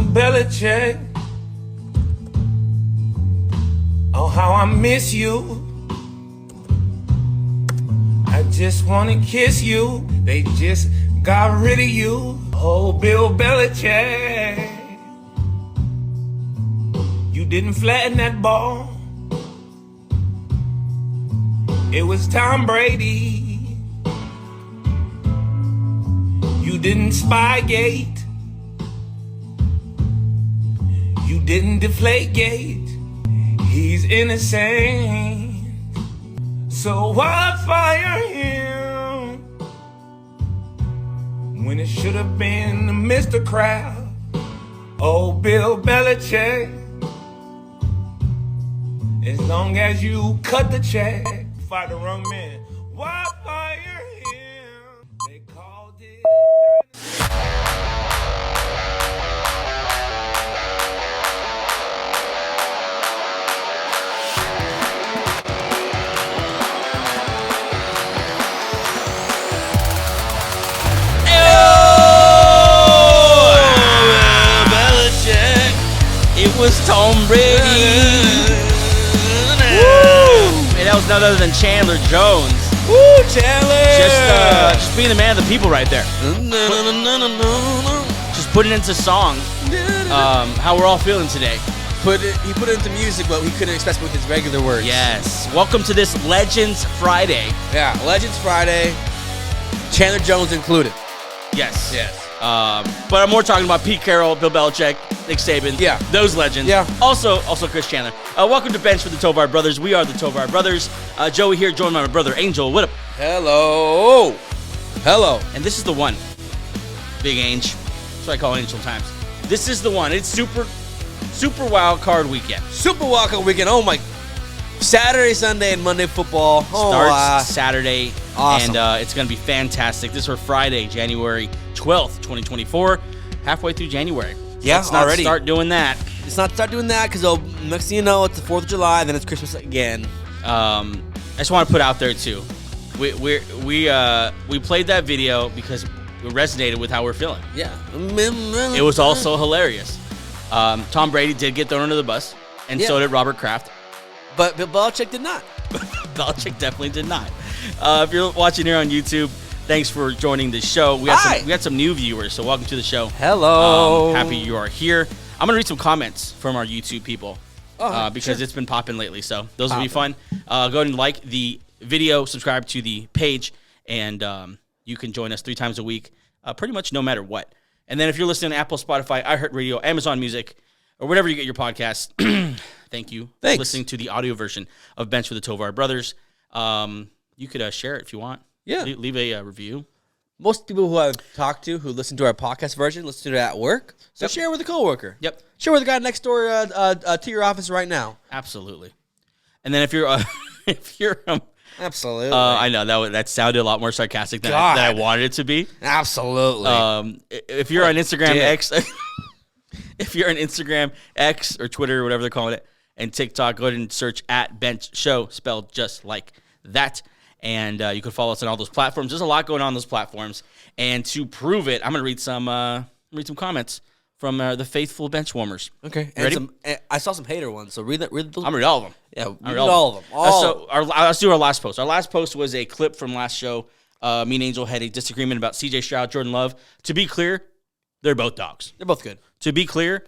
Belichick. Oh, how I miss you. I just wanna kiss you. They just got rid of you. Oh, Bill Belichick. You didn't flatten that ball. It was Tom Brady. You didn't Spygate. You didn't Deflategate. He's innocent. So why fire him when it should have been Mr. Kraft? Oh, Bill Belichick. As long as you cut the check, fight the wrong man. Why fire him? They called it. It was Tom Brady. Woo! And that was none other than Chandler Jones. Woo, Chandler! Just being the man of the people right there. Just putting into song how we're all feeling today. He put it into music, but he couldn't express it with his regular words. Yes. Welcome to this Legends Friday. Yeah, Legends Friday. Chandler Jones included. Yes. Yes. But I'm more talking about Pete Carroll, Bill Belichick, Nick Saban. Yeah. Those legends. Yeah. Also Chris Chandler. Welcome to Bench for the Tovar Brothers. We are the Tovar Brothers. Joey here, joined by my brother Angel. What up? Hello. Hello. And this is the one. Big Ange. That's what I call Angel times. This is the one. It's super wild card weekend. Super wild card weekend. Oh my. Saturday, Sunday, and Monday football. Starts Saturday. Awesome. And it's going to be fantastic. This is for Friday, January 12th, 2024. Halfway through January. Yeah, Let's not already. start doing that. Let's not start doing that because next thing you know, it's the 4th of July, and then it's Christmas again. I just want to put out there too. We played that video because it resonated with how we're feeling. Yeah. It was also hilarious. Tom Brady did get thrown under the bus, and so did Robert Kraft. But Bill Belichick did not. Belichick definitely did not. If you're watching here on YouTube, thanks for joining the show. We got some new viewers, so welcome to the show. Hello. Happy you are here. I'm going to read some comments from our YouTube people because it's been popping lately, so those will be fun. Go ahead and like the video, subscribe to the page, and you can join us 3 times a week, pretty much no matter what. And then if you're listening to Apple, Spotify, iHeartRadio, Amazon Music, or wherever you get your podcasts, thank you for listening to the audio version of Bench for the Tovar Brothers. You could share it if you want. Yeah. Leave a review. Most people who I've talked to who listen to our podcast version listen to it at work. So share with a coworker. Yep. Share with the guy next door to your office right now. Absolutely. And then if you're Absolutely. I know that sounded a lot more sarcastic than I wanted it to be. Absolutely. If you're on Instagram X, if you're on Instagram X or Twitter or whatever they're calling it, and TikTok, go ahead and search @Bench Show, spelled just like that. And you can follow us on all those platforms. There's a lot going on those platforms. And to prove it, I'm going to read some comments from the faithful bench warmers. Okay. Ready? I saw some hater ones, so read those. I'm going to read all of them. Yeah, read all of them. So let's do our last post. Our last post was a clip from last show. Me and Angel had a disagreement about C.J. Stroud, Jordan Love. To be clear, they're both dogs. They're both good. To be clear,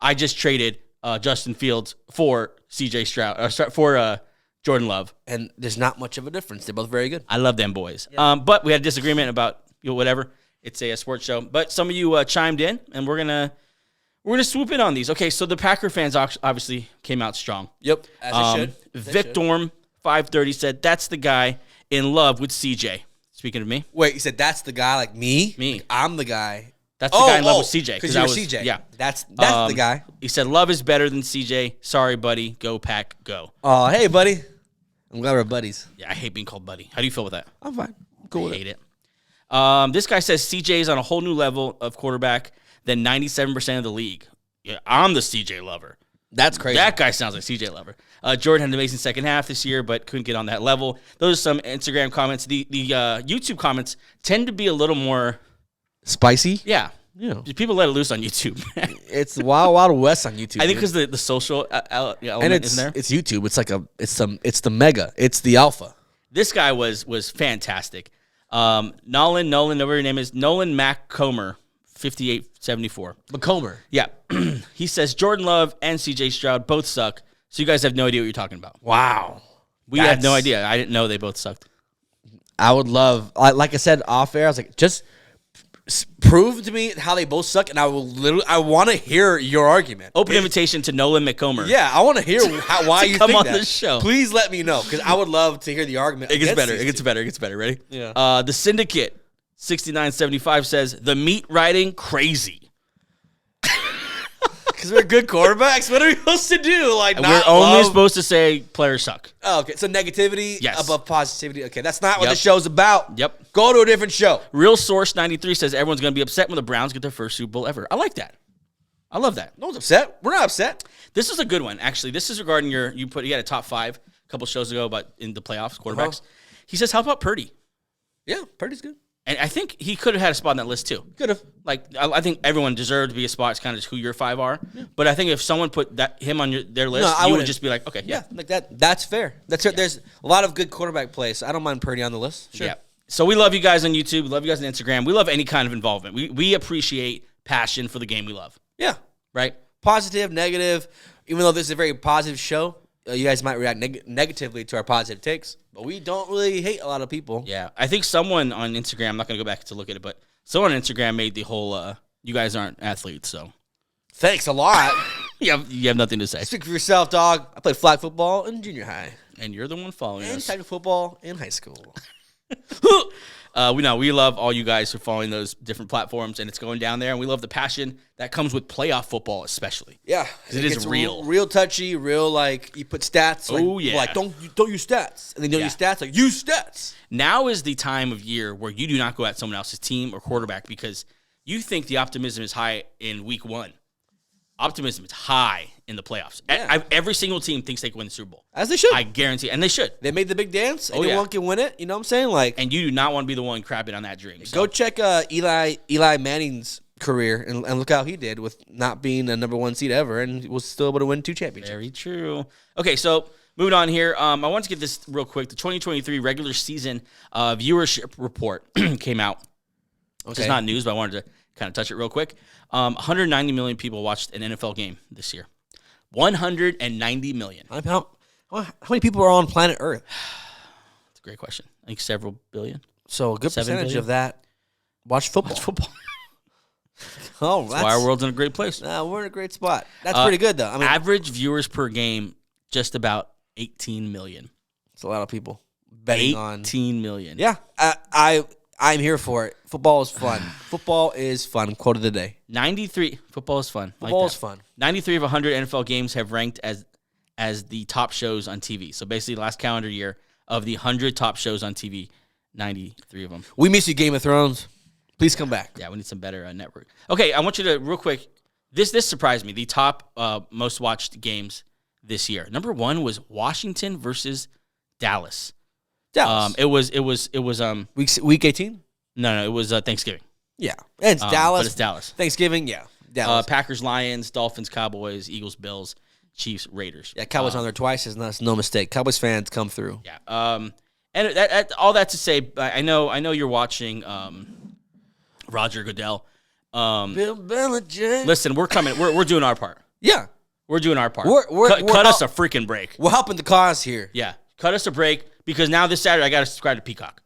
I just traded Justin Fields for C.J. Stroud, for Jordan Love. And there's not much of a difference. They're both very good. I love them boys. Yeah. But we had a disagreement about whatever. It's a sports show. But some of you chimed in, and we're gonna swoop in on these. Okay, so the Packer fans obviously came out strong. Yep, as they should. Victorm 530 said that's the guy in love with CJ. Speaking of me. Wait, you said that's the guy like me? Me. Like, I'm the guy. That's the guy in love with CJ. Because you were CJ. Yeah. That's the guy. He said love is better than CJ. Sorry, buddy. Go Pack, go. Oh, hey, buddy. I'm glad we're buddies. Yeah, I hate being called buddy. How do you feel with that? I'm fine. I'm cool with I hate it. This guy says CJ is on a whole new level of quarterback than 97% of the league. Yeah, I'm the CJ lover. That's crazy. That guy sounds like CJ lover. Jordan had an amazing second half this year, but couldn't get on that level. Those are some Instagram comments. The YouTube comments tend to be a little more spicy. Yeah, People let it loose on YouTube. It's the wild west on YouTube. I think because the social element and is there. It's YouTube. It's like it's the mega. It's the alpha. This guy was fantastic. Nolan, whatever your name is, Nolan McComber, 5874. McComber. Yeah. He says Jordan Love and CJ Stroud both suck. So you guys have no idea what you're talking about. Wow. We had no idea. I didn't know they both sucked. I would love, like I said off air, I was like, just prove to me how they both suck, and I want to hear your argument. Open invitation to Nolan McComber. Yeah, I want to hear why you come think on that. this show. Please let me know, because I would love to hear the argument. It gets better. It gets better. It gets better. Ready? Yeah. The Syndicate 6975 says the meat riding crazy. Because we're good quarterbacks. What are we supposed to do? Like, we're only supposed to say players suck. Oh, okay. So negativity above positivity. Okay, that's not what Yep. the show's about. Yep. Go to a different show. Real Source 93 says everyone's going to be upset when the Browns get their first Super Bowl ever. I like that. I love that. No one's upset. We're not upset. This is a good one, actually. This is regarding you had a top 5 a couple shows ago about in the playoffs, quarterbacks. He says, how about Purdy? Yeah, Purdy's good. And I think he could have had a spot on that list too. Could have. Like I think everyone deserved to be a spot. It's kind of just who your 5 are. Yeah. But I think if someone put him on their list, you would just be like, okay, yeah, like that. That's fair. That's fair. There's a lot of good quarterback plays. I don't mind Purdy on the list. Sure. Yeah. So we love you guys on YouTube. We love you guys on Instagram. We love any kind of involvement. We appreciate passion for the game we love. Yeah. Right. Positive, negative. Even though this is a very positive show, you guys might react negatively to our positive takes. But we don't really hate a lot of people. Yeah. I think someone on Instagram, I'm not going to go back to look at it, but someone on Instagram made the whole, you guys aren't athletes, so. Thanks a lot. you have nothing to say. Speak for yourself, dog. I played flag football in junior high. And you're the one following and us. tackle football in high school. We love all you guys for following those different platforms, and it's going down there, and we love the passion that comes with playoff football especially. Yeah. It is real. Real touchy, real, like, you put stats. Like, oh, yeah. Like, don't use stats. And then you don't use stats. Like, use stats. Now is the time of year where you do not go at someone else's team or quarterback because you think the optimism is high in week 1. Optimism is high in the playoffs. Yeah. Every single team thinks they can win the Super Bowl. As they should. I guarantee. And they should. They made the big dance. Anyone can win it. You know what I'm saying? Like, and you do not want to be the one crapping on that dream. Go check Eli Manning's career and look how he did with not being a number 1 seed ever and was still able to win 2 championships. Very true. Okay, so moving on here. I want to get this real quick. The 2023 regular season viewership report came out. Okay. It's not news, but I wanted to kind of touch it real quick. 190 million people watched an NFL game this year. 190 million. How many people are on planet Earth? That's a great question. I think several billion. So a good percentage of that watch football. Oh, that's why our world's in a great place. We're in a great spot. That's pretty good, though. I mean, average viewers per game, just about 18 million. It's a lot of people betting on 18 million. Yeah, I'm here for it. Football is fun. Football is fun. Quote of the day. 93. Football is fun. Football is fun. 93 of 100 NFL games have ranked as the top shows on TV. So basically, last calendar year of the 100 top shows on TV, 93 of them. We miss you, Game of Thrones. Please come back. Yeah, we need some better network. Okay, I want you to real quick. This surprised me. The top most watched games this year. Number 1 was Washington versus Dallas. It was week 18. No, it was Thanksgiving. Yeah, and it's Dallas. But it's Dallas. Thanksgiving, yeah. Dallas. Packers, Lions, Dolphins, Cowboys, Eagles, Bills, Chiefs, Raiders. Yeah, Cowboys on there twice is no mistake. Cowboys fans come through. Yeah. And all that to say, I know you're watching Roger Goodell. Bill Belichick. Listen, we're coming. We're doing our part. Yeah, we're doing our part. Cut us a freaking break. We're helping the cause here. Yeah, cut us a break because now this Saturday I got to subscribe to Peacock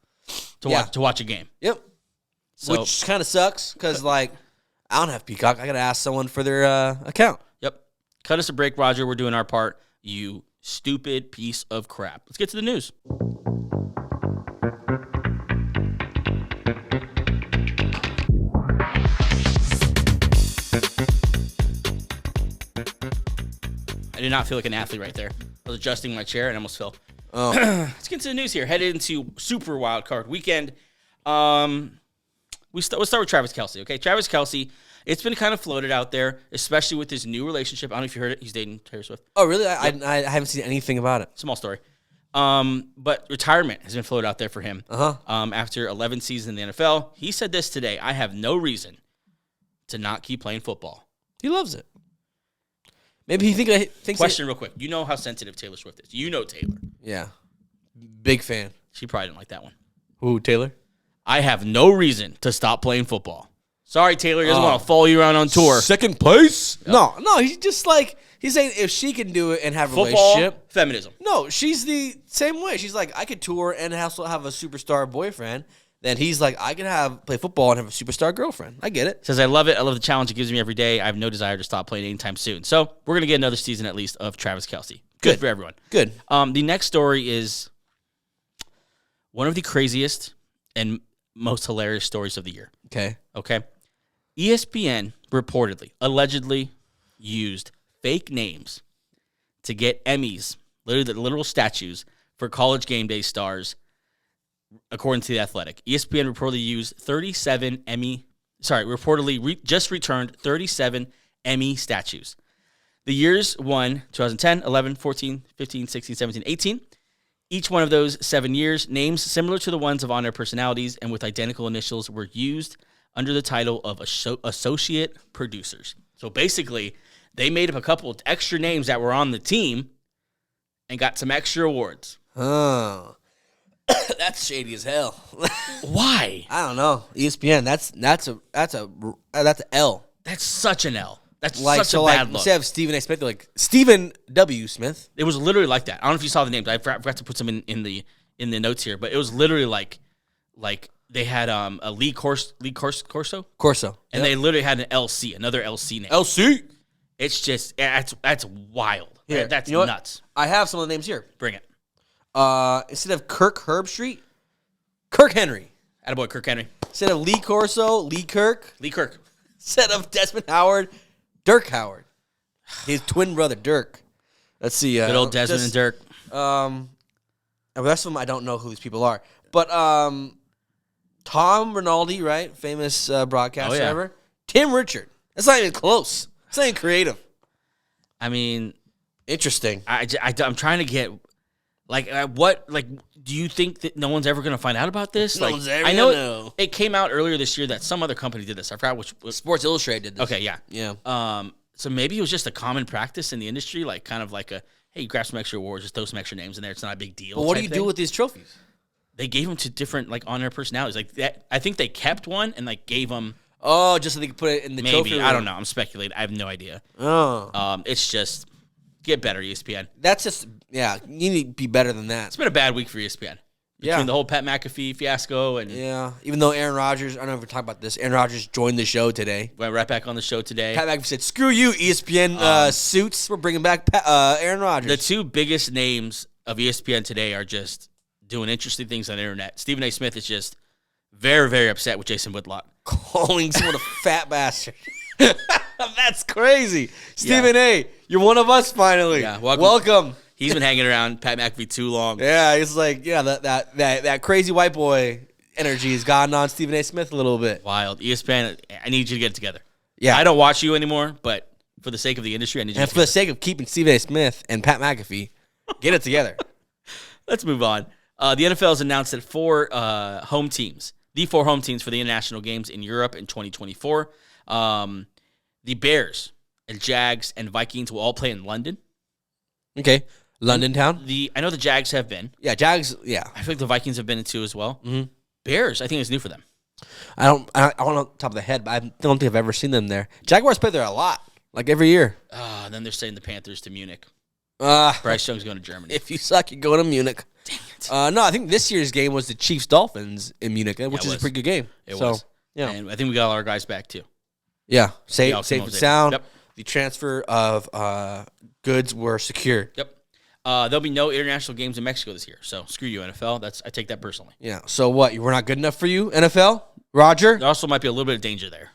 to watch a game. Yep. So, which kind of sucks because I don't have Peacock. I got to ask someone for their account. Yep. Cut us a break, Roger. We're doing our part. You stupid piece of crap. Let's get to the news. I did not feel like an athlete right there. I was adjusting my chair and almost fell. Oh. Let's get into the news here. Headed into Super Wild Card Weekend. Let's start with Travis Kelce, okay? Travis Kelce, it's been kind of floated out there, especially with his new relationship. I don't know if you heard it. He's dating Taylor Swift. Oh, really? I haven't seen anything about it. Small story. But retirement has been floated out there for him. Uh-huh. After 11 seasons in the NFL. He said this today. I have no reason to not keep playing football. He loves it. Maybe he thinks. Question real quick. You know how sensitive Taylor Swift is. You know Taylor. Yeah. Big fan. She probably didn't like that one. Who, Taylor? I have no reason to stop playing football. Sorry, Taylor. He doesn't want to follow you around on tour. Second place? Yep. No. He's just like, he's saying if she can do it and have a football, relationship. Feminism. No, she's the same way. She's like, I could tour and also have a superstar boyfriend. Then he's like, I can play football and have a superstar girlfriend. I get it. Says, I love it. I love the challenge it gives me every day. I have no desire to stop playing anytime soon. So we're going to get another season at least of Travis Kelce. Good for everyone. Good. The next story is one of the craziest and most hilarious stories of the year. Okay. ESPN reportedly, allegedly used fake names to get Emmys, literally the literal statues, for College Game Day stars, according to The Athletic. ESPN reportedly used just returned 37 Emmy statues. The years won 2010, 11, 14, 15, 16, 17, 18. Each one of those 7 years, names similar to the ones of on-air personalities and with identical initials were used under the title of associate producers. So basically, they made up a couple of extra names that were on the team and got some extra awards. Oh. That's shady as hell. Why? I don't know. ESPN, that's an L. That's such an L. That's like, such a bad look. Instead of Stephen A. Smith, they're like Stephen W. Smith. It was literally like that. I don't know if you saw the names. I forgot to put some in the notes here, but it was literally like they had a Lee Corso, and they literally had an LC, another LC name. LC. It's just that's wild. Here, that's you know nuts. I have some of the names here. Bring it. Instead of Kirk Herbstreit, Kirk Henry. Attaboy, Kirk Henry. Instead of Lee Corso, Lee Kirk. Lee Kirk. Instead of Desmond Howard, Dirk Howard. His twin brother, Dirk. Let's see. Good old Desmond and Dirk. The rest of them, I don't know who these people are. But Tom Rinaldi, right? Famous broadcaster ever. Tim Richard. That's not even close. It's not even creative. I mean, interesting. I'm trying to get, what, do you think that no one's ever going to find out about this? No one's ever I know know. It came out earlier this year that some other company did this. I forgot which. Sports Illustrated did this. Okay, yeah. Yeah. So maybe it was just a common practice in the industry, kind of like hey, you grab some extra awards, just throw some extra names in there. It's not a big deal. But what do you do with these trophies? They gave them to different, on-air personalities. Like that, I think they kept one and gave them. Oh, just so they could put it in the trophy room. I don't know. I'm speculating. I have no idea. Oh. It's just get better, ESPN. That's just you need to be better than that. It's been a bad week for ESPN. Between the whole Pat McAfee fiasco and even though Aaron Rodgers, I don't know if we're talking about this. Aaron Rodgers joined the show today. Went right back on the show today. Pat McAfee said, "Screw you, ESPN suits. We're bringing back Aaron Rodgers." The two biggest names of ESPN today are just doing interesting things on the internet. Stephen A. Smith is just very, very upset with Jason Whitlock. Calling someone a fat bastard. That's crazy. Stephen A., you're one of us finally. Yeah, welcome. He's been hanging around Pat McAfee too long. Yeah, he's like, that crazy white boy energy has gotten on Stephen A. Smith a little bit. Wild. ESPN, I need you to get it together. Yeah. I don't watch you anymore, but for the sake of the industry, I need you to get it together. And for the sake of keeping Stephen A. Smith and Pat McAfee, get it together. Let's move on. The NFL has announced that the 4 home teams for the international games in Europe in 2024, the Bears and Jags and Vikings will all play in London. Okay. London town? I know the Jags have been. Yeah, Jags, yeah. I feel like the Vikings have been in too as well. Mm-hmm. Bears, I think it's new for them. I don't know on top of the head, but I don't think I've ever seen them there. Jaguars play there a lot, every year. Then they're sending the Panthers to Munich. Uh, Bryce Young's going to Germany. If you suck, you're going to Munich. Dang it. No, I think this year's game was the Chiefs-Dolphins in Munich, which is a pretty good game. It was. Yeah. And I think we got all our guys back, too. Yeah. Safe and sound. Yep. The transfer of goods were secure. Yep. There'll be no international games in Mexico this year, so screw you, NFL. I take that personally. Yeah. So what? We're not good enough for you, NFL? Roger? There also might be a little bit of danger there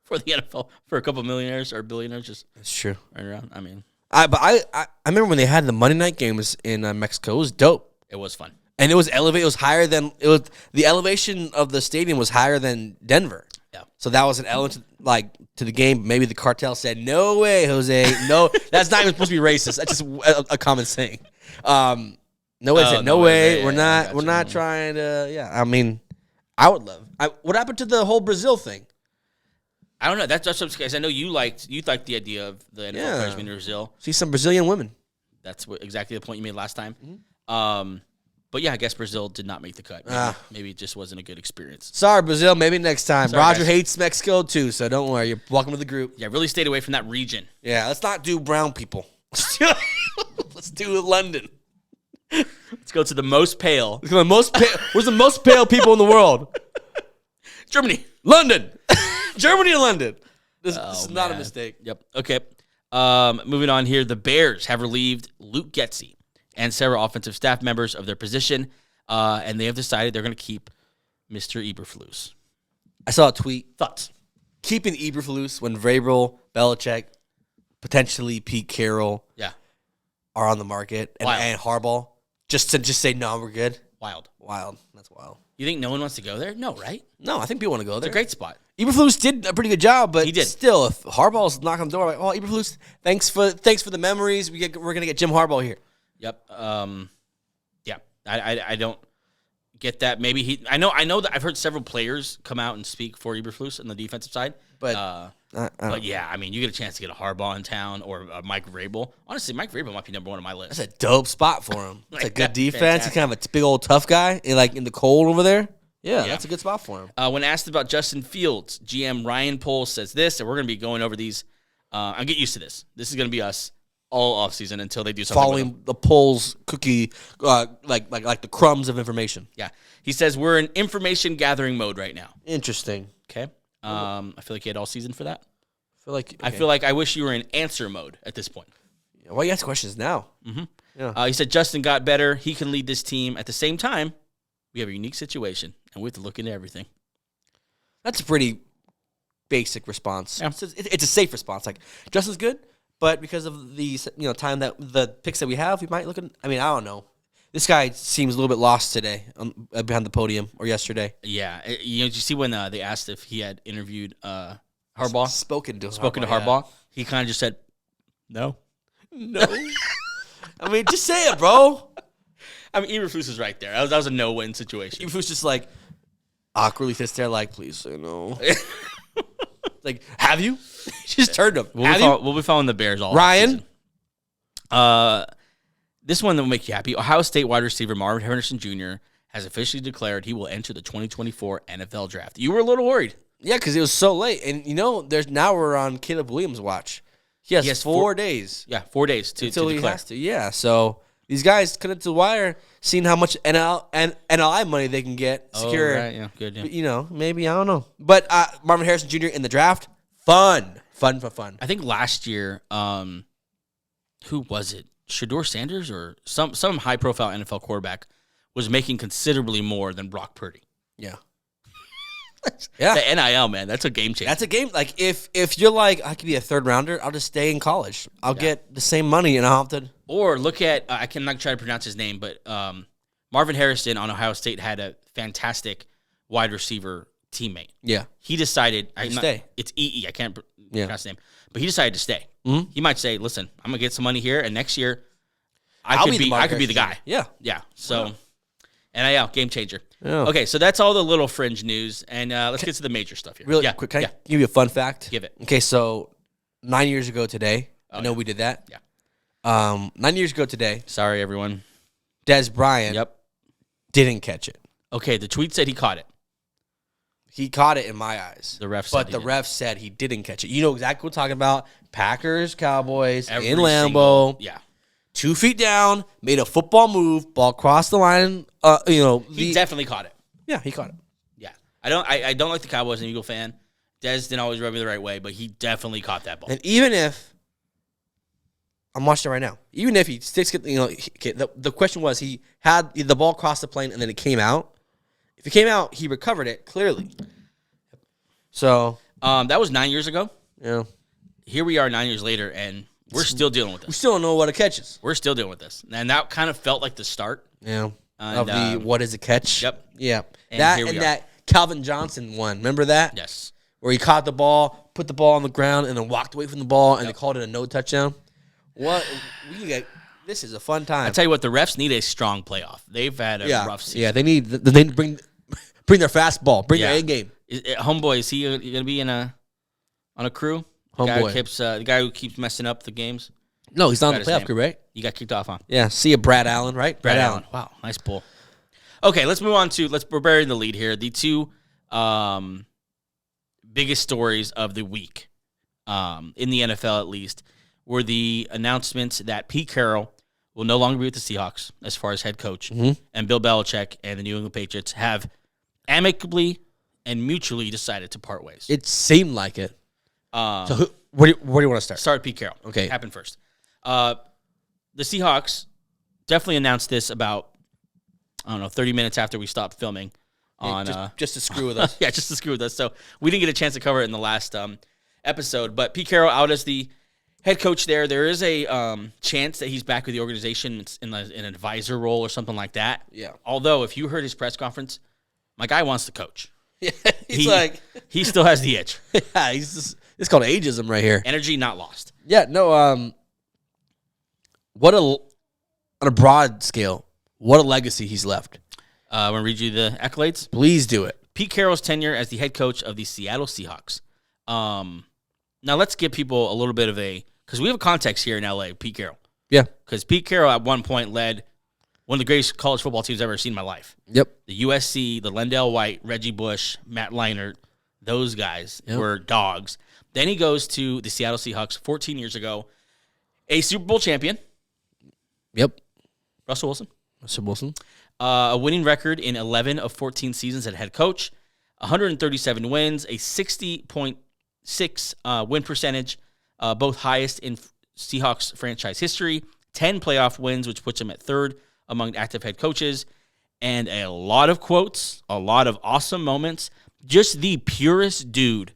for the NFL, for a couple of millionaires or billionaires just That's true. running around. I mean, I remember when they had the Monday night games in Mexico. It was dope. it was fun. And it was elevated. It was higher than the elevation of the stadium was higher than Denver. Yeah. So that was an element to the game. Maybe the cartel said, "No way, Jose. No, that's not even supposed to be racist. That's just a common saying." No way. Said, no way. We're not trying to. Yeah. I mean, I would love. What happened to the whole Brazil thing? I don't know. That's what I know you liked the idea of the NFL players being in Brazil. See some Brazilian women. That's exactly the point you made last time. But yeah, I guess Brazil did not make the cut. Maybe it just wasn't a good experience. Sorry, Brazil. Maybe next time. Sorry, Roger guys. hates Mexico too, so don't worry. You're welcome to the group. Yeah, really stayed away from that region. Yeah, let's not do brown people. Let's do London. Let's go to the most pale. Where's the most pale people in the world? Germany. London. Germany and London. This is not a mistake. Yep. Okay. Moving on here. The Bears have relieved Luke Getsy and several offensive staff members of their position, and they have decided they're going to keep Mr. Eberflus. I saw a tweet. Thoughts? Keeping Eberflus when Vrabel, Belichick, potentially Pete Carroll are on the market, and Harbaugh, just to say, no, we're good. Wild. That's wild. You think no one wants to go there? No, right? No, I think people want to go there. It's a great spot. Eberflus did a pretty good job, but He did. still, if Harbaugh's knocking on the door, like, oh, Eberflus, thanks for the memories. We're gonna get Jim Harbaugh here. Yep. Yeah. I don't get that. Maybe I know that I've heard several players come out and speak for Eberflus on the defensive side. But yeah, I mean, you get a chance to get a Harbaugh in town or Mike Vrabel. Honestly, Mike Vrabel might be number one on my list. That's a dope spot for him. It's a good That's defense. fantastic. He's kind of a big old tough guy, in the cold over there. Yeah, that's a good spot for him. When asked about Justin Fields, GM Ryan Poles says this, and we're going to be going over these. I'll get used to this. This is going to be us all offseason until they do something with Following the polls cookie, like the crumbs of information. Yeah. He says we're in information gathering mode right now. Interesting. Okay. I feel like you had all season for that. I feel like I wish you were in answer mode at this point. Why you ask questions now? Mm-hmm. Yeah. He said Justin got better. He can lead this team. At the same time, we have a unique situation, and we have to look into everything. That's a pretty basic response. Yeah. It's a safe response. Like, Justin's good, but because of the time that the picks that we have, we might look at. I mean, I don't know. This guy seems a little bit lost today behind the podium or yesterday. Yeah. Did you see when they asked if he had interviewed Harbaugh? Spoken to Harbaugh. Yeah. He kind of just said, no. No. I mean, just say it, bro. I mean, Eberflus is right there. That was a no-win situation. Eberflus just like awkwardly sits there like, please say no. Like, have you? She just turned him. We'll be following the Bears all Ryan? season. This one will make you happy. Ohio State wide receiver Marvin Harrison Jr. has officially declared he will enter the 2024 NFL Draft. You were a little worried. Yeah, because it was so late. And, now we're on Caleb Williams' watch. He has 4 days. Yeah, 4 days to until he declare. has to. Yeah, so these guys cut it to the wire, seeing how much NLI money they can get. Secure. Oh, right. Yeah, good. Yeah. But, maybe, I don't know. But Marvin Harrison Jr. in the draft, fun. Fun. I think last year, who was it? Shador Sanders or some high-profile NFL quarterback was making considerably more than Brock Purdy. Yeah. Yeah. The NIL, man, that's a game changer. That's a game. Like, if you're like, I could be a third rounder, I'll just stay in college. I'll get the same money and I'll have to. Or look at, I cannot try to pronounce his name, but Marvin Harrison on Ohio State had a fantastic wide receiver teammate. Yeah. He decided, stay. It's EE, I can't pronounce his name, but he decided to stay. Mm-hmm. He might say, listen, I'm going to get some money here, and next year, I could be the guy. Yeah. Yeah. So, NIL, game changer. Yeah. Okay, so that's all the little fringe news, and let's get to the major stuff here. Really quick, can I give you a fun fact? Give it. Okay, so 9 years ago today, I know we did that. Yeah. 9 years ago today, sorry, everyone. Des Bryant didn't catch it. Okay, the tweet said he caught it. He caught it in my eyes. The ref said But the ref said he didn't catch it. You know exactly what we're talking about. Packers, Cowboys, in Lambeau. 2 feet down, made a football move, ball crossed the line. He definitely caught it. Yeah, he caught it. Yeah. I don't like the Cowboys and Eagle fan. Des didn't always rub me the right way, but he definitely caught that ball. And even if I'm watching it right now, even if he sticks it, the question was he had the ball cross the plane and then it came out. If it came out, he recovered it clearly. So that was 9 years ago. Yeah. Here we are 9 years later, and we're still dealing with this. We still don't know what a catch is. We're still dealing with this. And that kind of felt like the start. Yeah. And, of the what is a catch? Yep. Yeah. And that Calvin Johnson one. Remember that? Yes. Where he caught the ball, put the ball on the ground, and then walked away from the ball, and they called it a no touchdown. This is a fun time. I tell you what, the refs need a strong playoff. They've had a rough season. Yeah, they need to bring their fastball, bring their A game. Homeboy, is he going to be in a on a crew. The guy who Homeboy. keeps messing up the games. No, he's not on Forgot the his playoff name. crew, right? You got kicked off, huh? Yeah. See ya, Brad Allen, right? Brad Allen. Wow, nice pull. Okay, let's move on to we're burying the lead here. The two biggest stories of the week, in the NFL at least, were the announcements that Pete Carroll will no longer be with the Seahawks as far as head coach, and Bill Belichick and the New England Patriots have amicably and mutually decided to part ways. It seemed like it. So where do you want to start? Start with Pete Carroll. Okay. Happened first. The Seahawks definitely announced this about, 30 minutes after we stopped filming. Just to screw with us. Yeah, just to screw with us. So we didn't get a chance to cover it in the last episode. But Pete Carroll out as the head coach there. There is a chance that he's back with the organization in an advisor role or something like that. Yeah. Although, if you heard his press conference, my guy wants to coach. Yeah, he still has the itch. Yeah, it's called ageism right here. Energy not lost. Yeah, no, on a broad scale, what a legacy he's left. I want to read you the accolades. Please do it. Pete Carroll's tenure as the head coach of the Seattle Seahawks. Now, let's give people a little bit of because we have a context here in LA, Pete Carroll. Yeah. Because Pete Carroll at one point led one of the greatest college football teams I've ever seen in my life. Yep. The USC, the Lendell White, Reggie Bush, Matt Leinart, those guys were dogs. Then he goes to the Seattle Seahawks 14 years ago, a Super Bowl champion. Yep. Russell Wilson. A A winning record in 11 of 14 seasons at head coach, 137 wins, a 60.6 win percentage, both highest in Seahawks franchise history, 10 playoff wins, which puts him at third among active head coaches, and a lot of quotes, a lot of awesome moments. Just the purest dude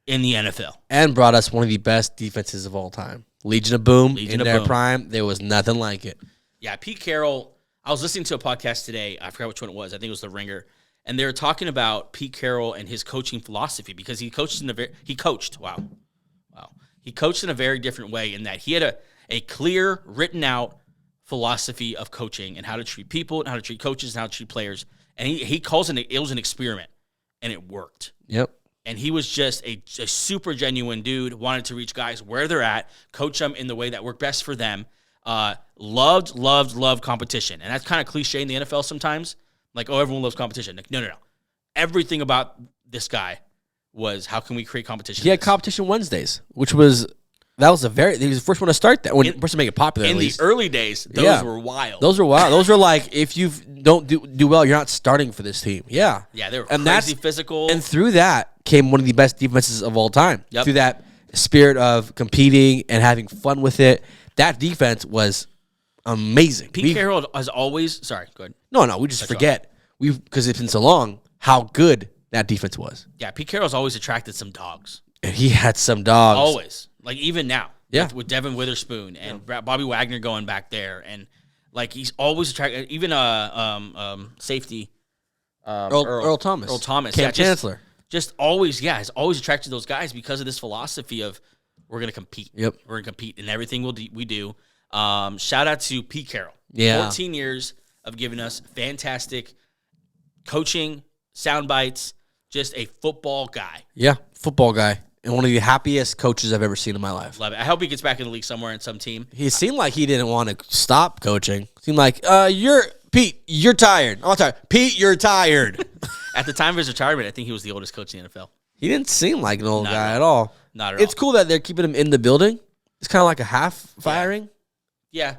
in the NFL. And brought us one of the best defenses of all time. Legion of Boom. In their prime, there was nothing like it. Yeah, Pete Carroll. I was listening to a podcast today. I forgot which one it was. I think it was The Ringer. And they were talking about Pete Carroll and his coaching philosophy because he coached in he coached in a very different way in that he had a clear, written out philosophy of coaching and how to treat people and how to treat coaches and how to treat players. And he calls it was an experiment, and it worked. Yep. And he was just a super genuine dude, wanted to reach guys where they're at, coach them in the way that worked best for them. Loved competition. And that's kind of cliche in the NFL sometimes. Like, oh, everyone loves competition. Like, no. Everything about this guy was how can we create competition? He had Competition Wednesdays, which was he was the first one to start that. First to make it popular. In the early days, those were wild. Those were like, if you don't do well, you're not starting for this team. Yeah. Yeah, they were crazy physical. And through that came one of the best defenses of all time. Yep. Through that spirit of competing and having fun with it. That defense was amazing. Pete Carroll has always... Sorry, go ahead. No, we just forget. Because it's been so long, how good that defense was. Yeah, Pete Carroll's always attracted some dogs. And he had some dogs. Always. Like, even now. Yeah. With Devin Witherspoon and Bobby Wagner going back there. And, like, he's always attracted... Even safety... Earl Thomas. Earl Thomas. Cam Chancellor. Just always, has always attracted those guys because of this philosophy of we're going to compete. Yep. We're going to compete in everything we do. Shout out to Pete Carroll. Yeah. 14 years of giving us fantastic coaching, sound bites, just a football guy. Yeah, football guy. And one of the happiest coaches I've ever seen in my life. Love it. I hope he gets back in the league somewhere in some team. He seemed like he didn't want to stop coaching. Seemed like, Pete, you're tired. I'm tired. Pete, you're tired. At the time of his retirement, I think he was the oldest coach in the NFL. He didn't seem like an old guy at all. Not at all. It's cool that they're keeping him in the building. It's kind of like a half firing. Yeah.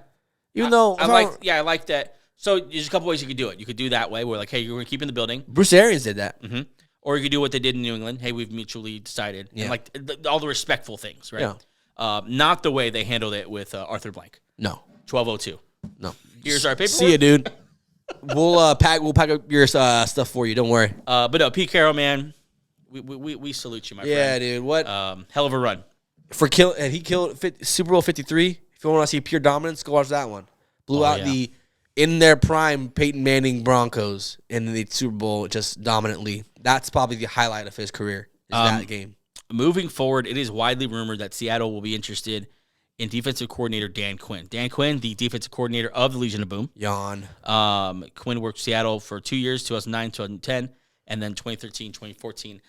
Even though I like that. So there's a couple ways you could do it. You could do that way where like, hey, you're going to keep in the building. Bruce Arians did that. Mm-hmm. Or you could do what they did in New England. Hey, we've mutually decided. Yeah. And like all the respectful things, right? Yeah. Not the way they handled it with Arthur Blank. No. 1202. No. Here's our paperwork. See you, dude. We'll pack up your stuff for you. Don't worry. But no, Pete Carroll, man, we salute you, my friend. Yeah, dude. What? Hell of a run. He killed Super Bowl 53. If you want to see pure dominance, go watch that one. Blew out the in their prime Peyton Manning Broncos in the Super Bowl just dominantly. That's probably the highlight of his career. Is that game. Moving forward, it is widely rumored that Seattle will be interested in defensive coordinator Dan Quinn. Dan Quinn, the defensive coordinator of the Legion of Boom. Yawn. Quinn worked Seattle for 2 years, 2009, 2010, and then 2013, 2014.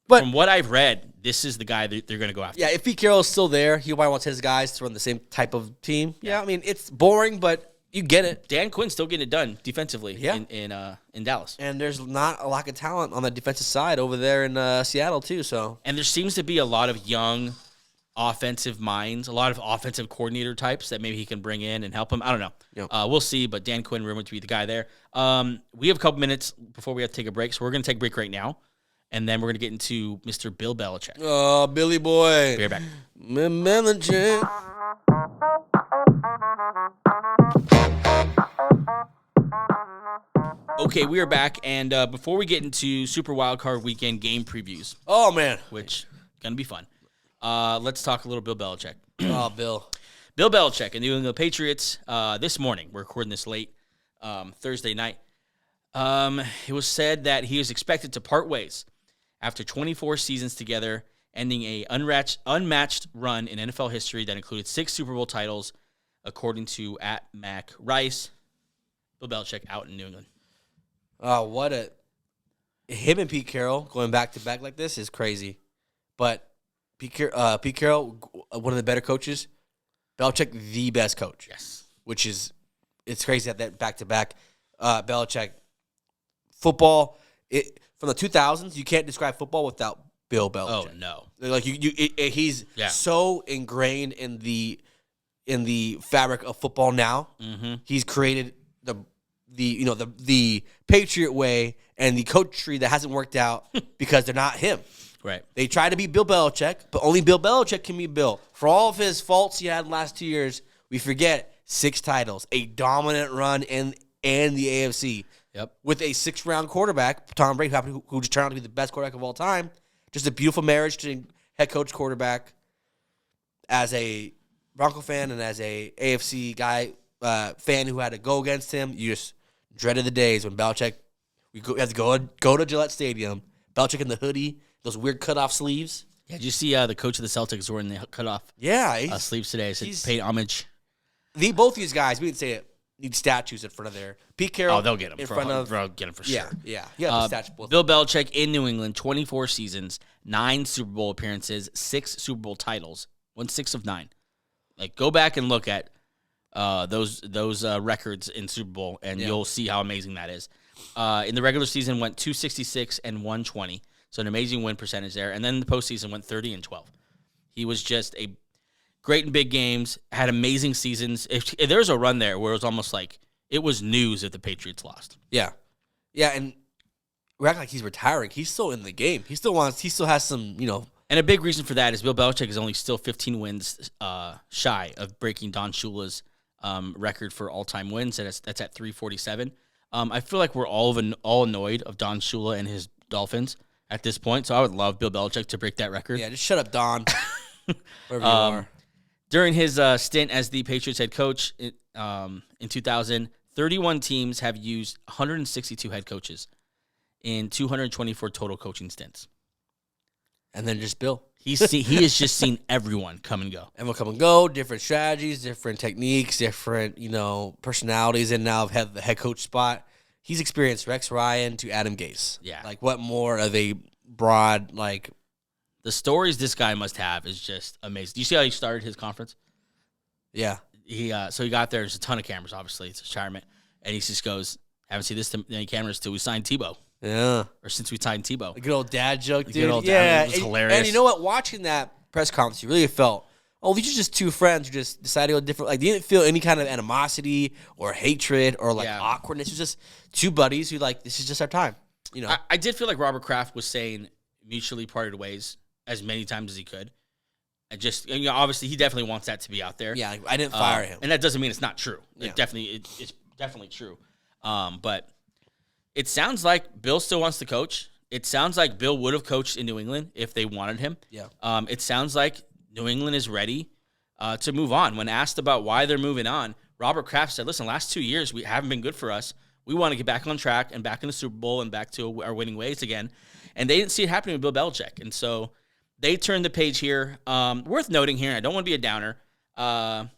But from what I've read, this is the guy that they're going to go after. yeah, if Pete Carroll is still there, he probably wants his guys to run the same type of team. Yeah, I mean, it's boring, but you get it. Dan Quinn's still getting it done defensively in Dallas. And there's not a lack of talent on the defensive side over there in Seattle, too. So And there seems to be a lot of young offensive minds, a lot of offensive coordinator types that maybe he can bring in and help him. I don't know. Yep. We'll see, but Dan Quinn rumored to be the guy there. We have a couple minutes before we have to take a break, so we're going to take a break right now, and then we're going to get into Mr. Bill Belichick. Oh, Billy boy. Be right back. Belichick. Okay, we are back, and before we get into Super Wildcard Weekend game previews, Oh, man. which going to be fun, let's talk a little Bill Belichick. Oh, Bill. Bill Belichick and the New England Patriots this morning. We're recording this late Thursday night. It was said that he is expected to part ways after 24 seasons together, ending a unmatched run in NFL history that included 6 Super Bowl titles, according to @MacRice. Bill Belichick out in New England. Oh, him and Pete Carroll going back to back like this is crazy. But Pete Carroll, one of the better coaches. Belichick, the best coach. Yes. Which is, it's crazy that back to back. Belichick, football, from the 2000s, you can't describe football without Bill Belichick. Oh no. Like he's so ingrained in the fabric of football now. Mm-hmm. He's created the Patriot way and the coach tree that hasn't worked out because they're not him. Right. They try to be Bill Belichick, but only Bill Belichick can be Bill. For all of his faults he had the last 2 years, we forget 6 titles, a dominant run in the AFC. Yep. With a 6th-round quarterback, Tom Brady, who just turned out to be the best quarterback of all time. Just a beautiful marriage to head coach quarterback. As a Bronco fan and as a AFC guy fan who had to go against him, you just dreaded the days when Belichick, you had to go to Gillette Stadium, Belichick in the hoodie, those weird cutoff sleeves. Yeah, did you see the coach of the Celtics wearing the cutoff sleeves today? So paid homage. Both these guys, we didn't say it, need statues in front of their Pete Carroll. Oh, they'll get them in front of. They'll get them for sure. Yeah. The statues. Both. Bill Belichick in New England, 24 seasons, 9 Super Bowl appearances, 6 Super Bowl titles, 1/6 of 9. Like, go back and look at those records in Super Bowl, and you'll see how amazing that is. In the regular season, went 266 and 120, so an amazing win percentage there. And then the postseason went 30 and 12. He was just a great in big games, had amazing seasons. If there's a run there where it was almost like it was news if the Patriots lost. Yeah, and we're acting like he's retiring. He's still in the game. He still has some, And a big reason for that is Bill Belichick is only still 15 wins shy of breaking Don Shula's record for all-time wins. That's at 347. I feel like we're all annoyed of Don Shula and his Dolphins at this point, so I would love Bill Belichick to break that record. Yeah, just shut up, Don. Wherever you are. During his stint as the Patriots head coach in 2000, 31 teams have used 162 head coaches in 224 total coaching stints. And then just Bill. He has just seen everyone come and go. Everyone come and go, different strategies, different techniques, different, personalities, and now have the head coach spot. He's experienced Rex Ryan to Adam Gase. Yeah. Like, what more of a broad, the stories this guy must have is just amazing. Do you see how he started his conference? Yeah. He got there. There's a ton of cameras, obviously. It's retirement. And he just goes, haven't seen this many cameras till we signed Tebow. Yeah. Or since we signed Tebow. A good old dad joke, dude. Good old dad. It was hilarious. And you know what? Watching that press conference, you really felt, these are just two friends who just decided to go different. Like, they didn't feel any kind of animosity or hatred or, awkwardness. It was just two buddies who, this is just our time. I did feel like Robert Kraft was saying mutually parted ways as many times as he could. And just, obviously, he definitely wants that to be out there. Yeah, I didn't fire him. And that doesn't mean it's not true. Yeah. It's definitely true. But it sounds like Bill still wants to coach. It sounds like Bill would have coached in New England if they wanted him. Yeah. It sounds like New England is ready to move on. When asked about why they're moving on, Robert Kraft said, listen, last 2 years we haven't been good for us. We want to get back on track and back in the Super Bowl and back to our winning ways again. And they didn't see it happening with Bill Belichick. And so they turned the page here. Worth noting here, I don't want to be a downer, but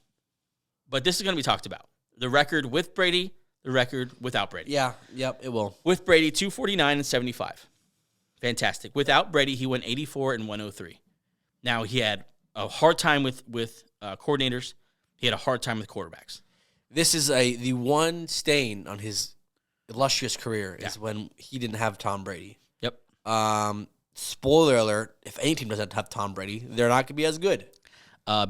this is going to be talked about. The record with Brady, the record without Brady. Yeah, yep, it will. With Brady, 249 and 75. Fantastic. Without Brady, he went 84 and 103. Now, he had a hard time with coordinators. He had a hard time with quarterbacks. This is the one stain on his illustrious career is when he didn't have Tom Brady. Yep. Spoiler alert, if any team doesn't have Tom Brady, they're not going to be as good.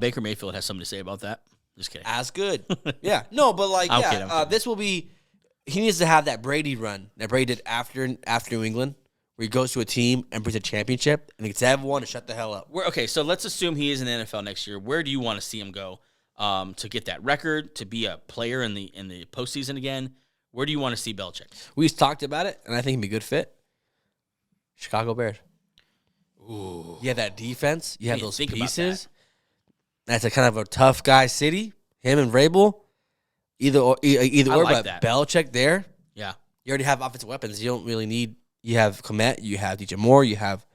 Baker Mayfield has something to say about that. Just kidding. As good. Yeah. No, but I'm kidding. this will be – he needs to have that Brady run that Brady did after New England, where he goes to a team and brings a championship and he gets everyone to shut the hell up. Okay, so let's assume he is in the NFL next year. Where do you want to see him go to get that record, to be a player in the postseason again? Where do you want to see Belichick? We've talked about it, and I think he'd be a good fit. Chicago Bears. Ooh. You have that defense. You have those think about pieces. That's a kind of a tough guy city. Him and Vrabel. Either or, like but that. Belichick there. Yeah. You already have offensive weapons. You don't really need. You have Komet. You have DJ Moore. You have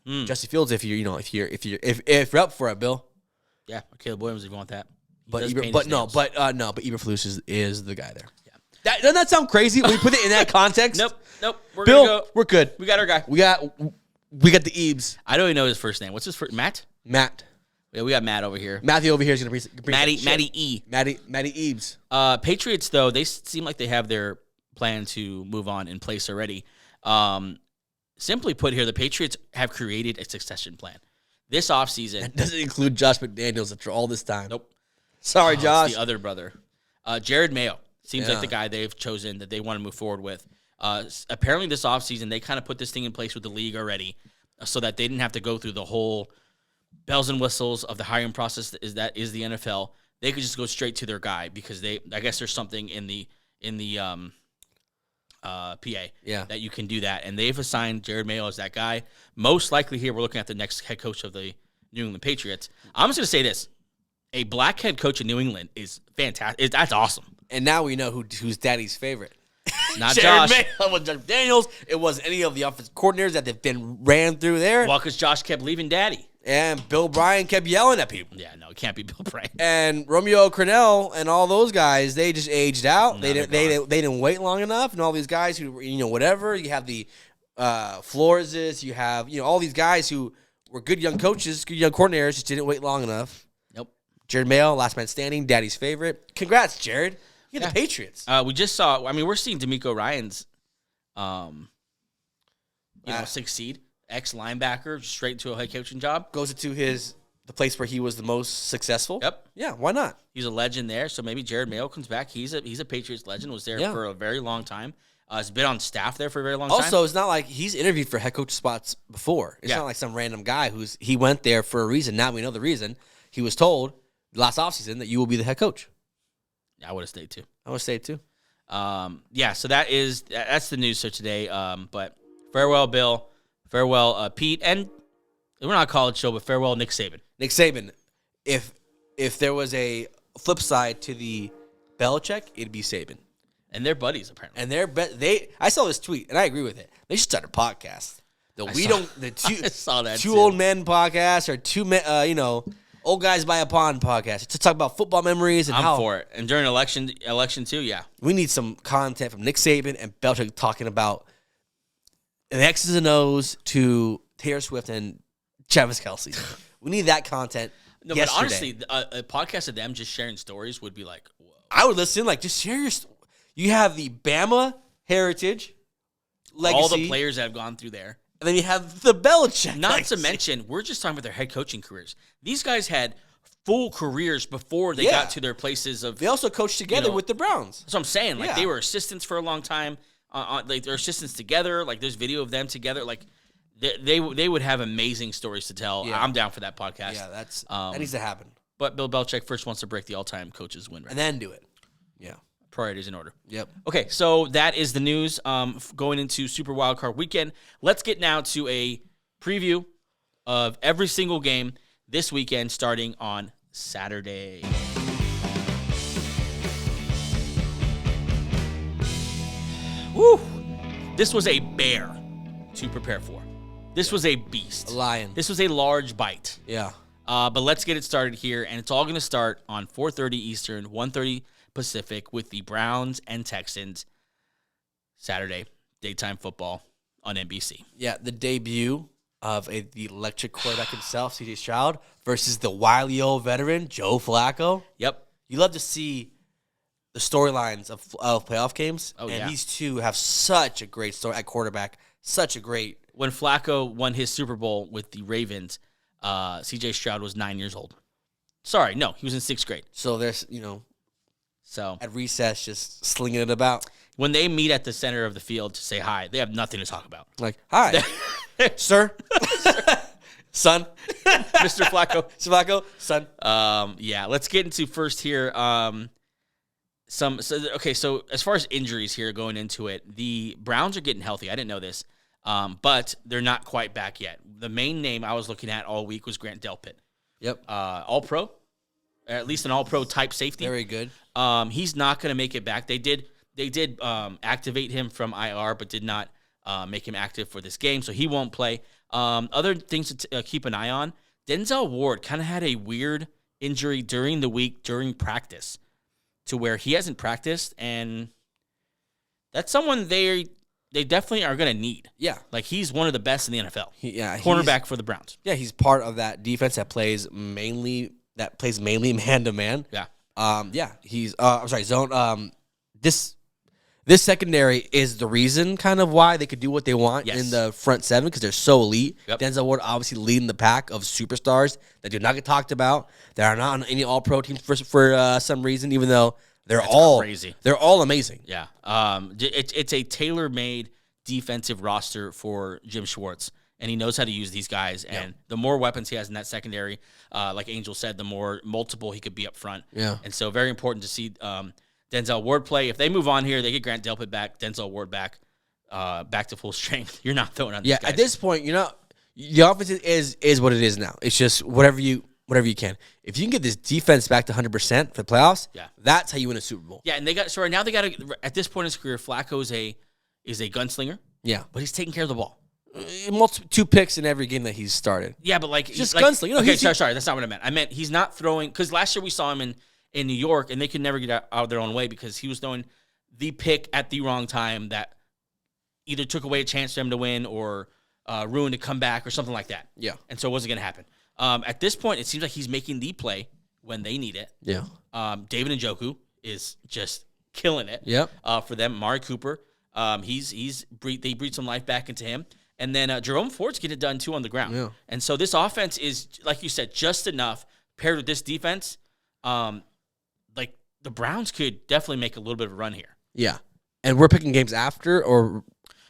Justin Fields. If you're up for it, Bill. Yeah, Caleb Williams if you want that. But Eberflus is the guy there. Yeah. Doesn't that sound crazy when you put it in that context? Nope. We're Bill, gonna go. we're good. We got our guy. We got the Ebes. I don't even know his first name. What's his first? Matt. Yeah, we got Matt over here. Matthew over here is gonna bring Matty E. Matty Ebes. Patriots though, they seem like they have their plan to move on in place already. Simply put, here the Patriots have created a succession plan. This offseason That doesn't include Josh McDaniels after all this time. Nope. Sorry, Josh. It's the other brother. Jared Mayo seems like the guy they've chosen that they want to move forward with. Apparently this offseason, they kind of put this thing in place with the league already so that they didn't have to go through the whole bells and whistles of the hiring process that is the NFL. They could just go straight to their guy because I guess there's something in the PA that you can do that. And they've assigned Jared Mayo as that guy. Most likely here we're looking at the next head coach of the New England Patriots. I'm just going to say this. A black head coach in New England is fantastic. That's awesome. And now we know who's daddy's favorite. Not Jared Josh. Mayo. It was Josh Daniels. It wasn't any of the offensive coordinators that they've been ran through there. Well, because Josh kept leaving daddy. And Bill Bryan kept yelling at people. Yeah, no, it can't be Bill Bryan. And Romeo Crennel and all those guys, they just aged out. No, they didn't wait long enough. And all these guys who, whatever. You have the Floreses. You have, all these guys who were good young coaches, good young coordinators, just didn't wait long enough. Nope. Jared Mayo, last man standing, daddy's favorite. Congrats, Jared. You got the Patriots. We just saw, we're seeing D'Amico Ryans, succeed. Ex-linebacker, straight into a head coaching job. Goes into the place where he was the most successful. Yep. Yeah, why not? He's a legend there, so maybe Jared Mayo comes back. He's a Patriots legend, was there for a very long time. Has been on staff there for a very long time. Also, it's not like he's interviewed for head coach spots before. It's not like some random guy he went there for a reason. Now we know the reason. He was told last offseason that you will be the head coach. Yeah, I would have stayed too. I would have stayed too. So that's the news for today. But farewell, Bill. Farewell, Pete. And we're not a college show, but farewell, Nick Saban. Nick Saban. If there was a flip side to the Belichick, it'd be Saban. And they're buddies, apparently. And I saw this tweet, and I agree with it. They should start a podcast. I saw that two too. old men podcast or two men, old guys by a pond podcast to talk about football memories and I'm for it. And during election too, yeah. We need some content from Nick Saban and Belichick talking about the X's and O's to Taylor Swift and Travis Kelce. We need that content. No, yesterday. but honestly, a podcast of them just sharing stories would be like, whoa. I would listen. Just share your. You have the Bama heritage, legacy, all the players that have gone through there, and then you have the Belichick. Not legacy. to mention, we're just talking about their head coaching careers. These guys had full careers before they got to their places of. They also coached together with the Browns. That's what I'm saying. They were assistants for a long time. They're assistants together. There's video of them together. They would have amazing stories to tell. Yeah. I'm down for that podcast. Yeah, that needs to happen. But Bill Belichick first wants to break the all-time coaches win record. And then do it. Yeah. Priorities in order. Yep. Okay, so that is the news going into Super Wildcard Weekend. Let's get now to a preview of every single game this weekend starting on Saturday. Woo! This was a bear to prepare for. This was a beast. A lion. This was a large bite. Yeah. But let's get it started here, and it's all going to start on 4:30 Eastern, 1:30 Pacific with the Browns and Texans. Saturday, daytime football. on NBC. Yeah, the debut of the electric quarterback himself, C.J. Stroud, versus the wily old veteran, Joe Flacco. Yep. You love to see the storylines of playoff games. Oh, and yeah. these two have such a great story at quarterback. Such a great. When Flacco won his Super Bowl with the Ravens, C.J. Stroud was 9 years old. Sorry, no, he was in 6th grade. So there's, So at recess, just slinging it about. when they meet at the center of the field to say hi, they have nothing to talk about. Like, hi, sir, son, Mr. Flacco. Mr. Flacco, son. Yeah, let's get into first here. So as far as injuries here going into it, the Browns are getting healthy. I didn't know this, but they're not quite back yet. The main name I was looking at all week was Grant Delpit. Yep. All-Pro, or at least an All-Pro type safety. Very good. He's not going to make it back. They did activate him from IR, but did not make him active for this game, so he won't play. Other things to keep an eye on, Denzel Ward kind of had a weird injury during the week, during practice, to where he hasn't practiced, and that's someone they definitely are going to need. Yeah. Like, he's one of the best in the NFL. Cornerback for the Browns. Yeah, he's part of that defense that plays mainly man to man. Yeah. He's I'm sorry, zone. This secondary is the reason kind of why they could do what they want in the front seven because they're so elite. Yep. Denzel Ward obviously leading the pack of superstars that do not get talked about. That are not on any All-Pro teams for some reason, even though they're all crazy. They're all amazing. Yeah. It's a tailor-made defensive roster for Jim Schwartz, and he knows how to use these guys. And the more weapons he has in that secondary, like Angel said, the more multiple he could be up front. Yeah. And so very important to see Denzel Ward play. If they move on here, they get Grant Delpit back, Denzel Ward back to full strength. You're not throwing on these guys. At this point, the offense is what it is now. It's just whatever you can. If you can get this defense back to 100% for the playoffs, that's how you win a Super Bowl. Yeah, and right now they got to, at this point in his career, Flacco is a gunslinger. Yeah. But he's taking care of the ball. 2 picks in every game that he's started. Yeah, but just like, gunslinger. Okay, sorry, that's not what I meant. I meant he's not throwing, because last year we saw him in New York, and they could never get out of their own way because he was throwing the pick at the wrong time that either took away a chance for him to win or ruined a comeback or something like that. Yeah. And so it wasn't going to happen. At this point, it seems like he's making the play when they need it. Yeah. David Njoku is just killing it. Yep. For them. Mari Cooper, they breathed some life back into him. And then Jerome Ford's getting it done, too, on the ground. Yeah. And so this offense is, like you said, just enough paired with this defense. Like, the Browns could definitely make a little bit of a run here. Yeah. And we're picking games after or?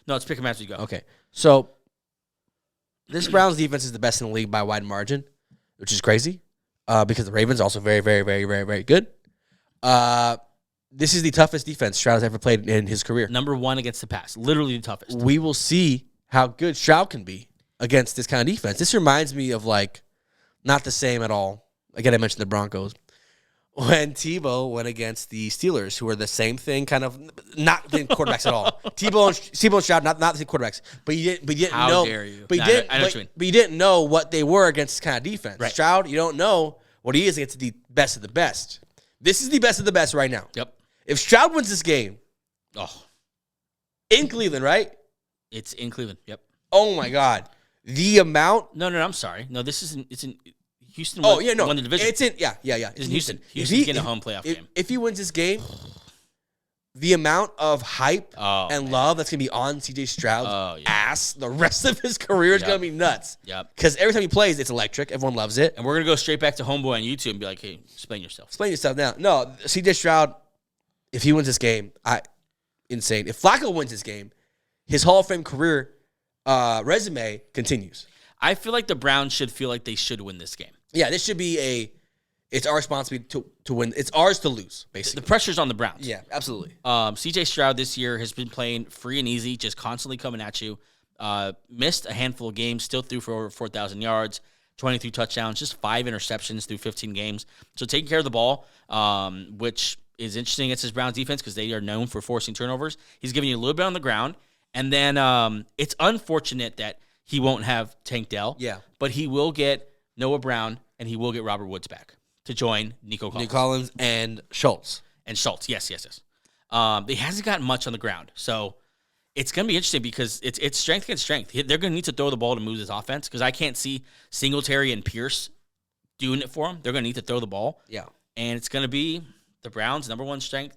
No, let's pick them as we go. Okay. So this Browns defense is the best in the league by a wide margin, which is crazy because the Ravens are also very, very, very, very, very good. This is the toughest defense Stroud has ever played in his career. Number 1 against the pass. Literally the toughest. We will see how good Stroud can be against this kind of defense. This reminds me of, not the same at all. Again, I mentioned the Broncos. When Tebow went against the Steelers, who were the same thing, kind of not the quarterbacks at all. Tebow and Stroud, not the same quarterbacks. But you didn't How know. dare you? But you I didn't. know what you mean. But you didn't know what they were against this kind of defense. Right. Stroud, you don't know what he is against the best of the best. This is the best of the best right now. Yep. If Stroud wins this game, in Cleveland, right? It's in Cleveland. Yep. Oh my God, the amount. No, I'm sorry. No, this isn't. It's in Houston. Oh yeah, no, won the division. It's in It's in Houston. If Houston's getting a home playoff game. If he wins this game, the amount of hype and love that's gonna be on CJ Stroud's ass the rest of his career is gonna be nuts. Yep. Because every time he plays, it's electric. Everyone loves it. And we're gonna go straight back to Homeboy on YouTube and be like, "Hey, explain yourself." Explain yourself now. No, CJ Stroud, if he wins this game, insane. If Flacco wins this game, his Hall of Fame career resume continues. I feel like the Browns should feel like they should win this game. Yeah, this should be it's our responsibility to win. It's ours to lose, basically. The pressure's on the Browns. Yeah, absolutely. CJ Stroud this year has been playing free and easy, just constantly coming at you. Missed a handful of games, still threw for over 4,000 yards, 23 touchdowns, just 5 interceptions through 15 games. So taking care of the ball, which is interesting against his Browns defense because they are known for forcing turnovers. He's giving you a little bit on the ground. And then it's unfortunate that he won't have Tank Dell. Yeah. But he will get Noah Brown, and he will get Robert Woods back to join Nico Collins. And Schultz. And Schultz, yes. He hasn't gotten much on the ground. So It's going to be interesting because it's strength against strength. They're going to need to throw the ball to move this offense because I can't see Singletary and Pierce doing it for them. They're going to need to throw the ball. Yeah. And it's going to be the Browns' number one strength,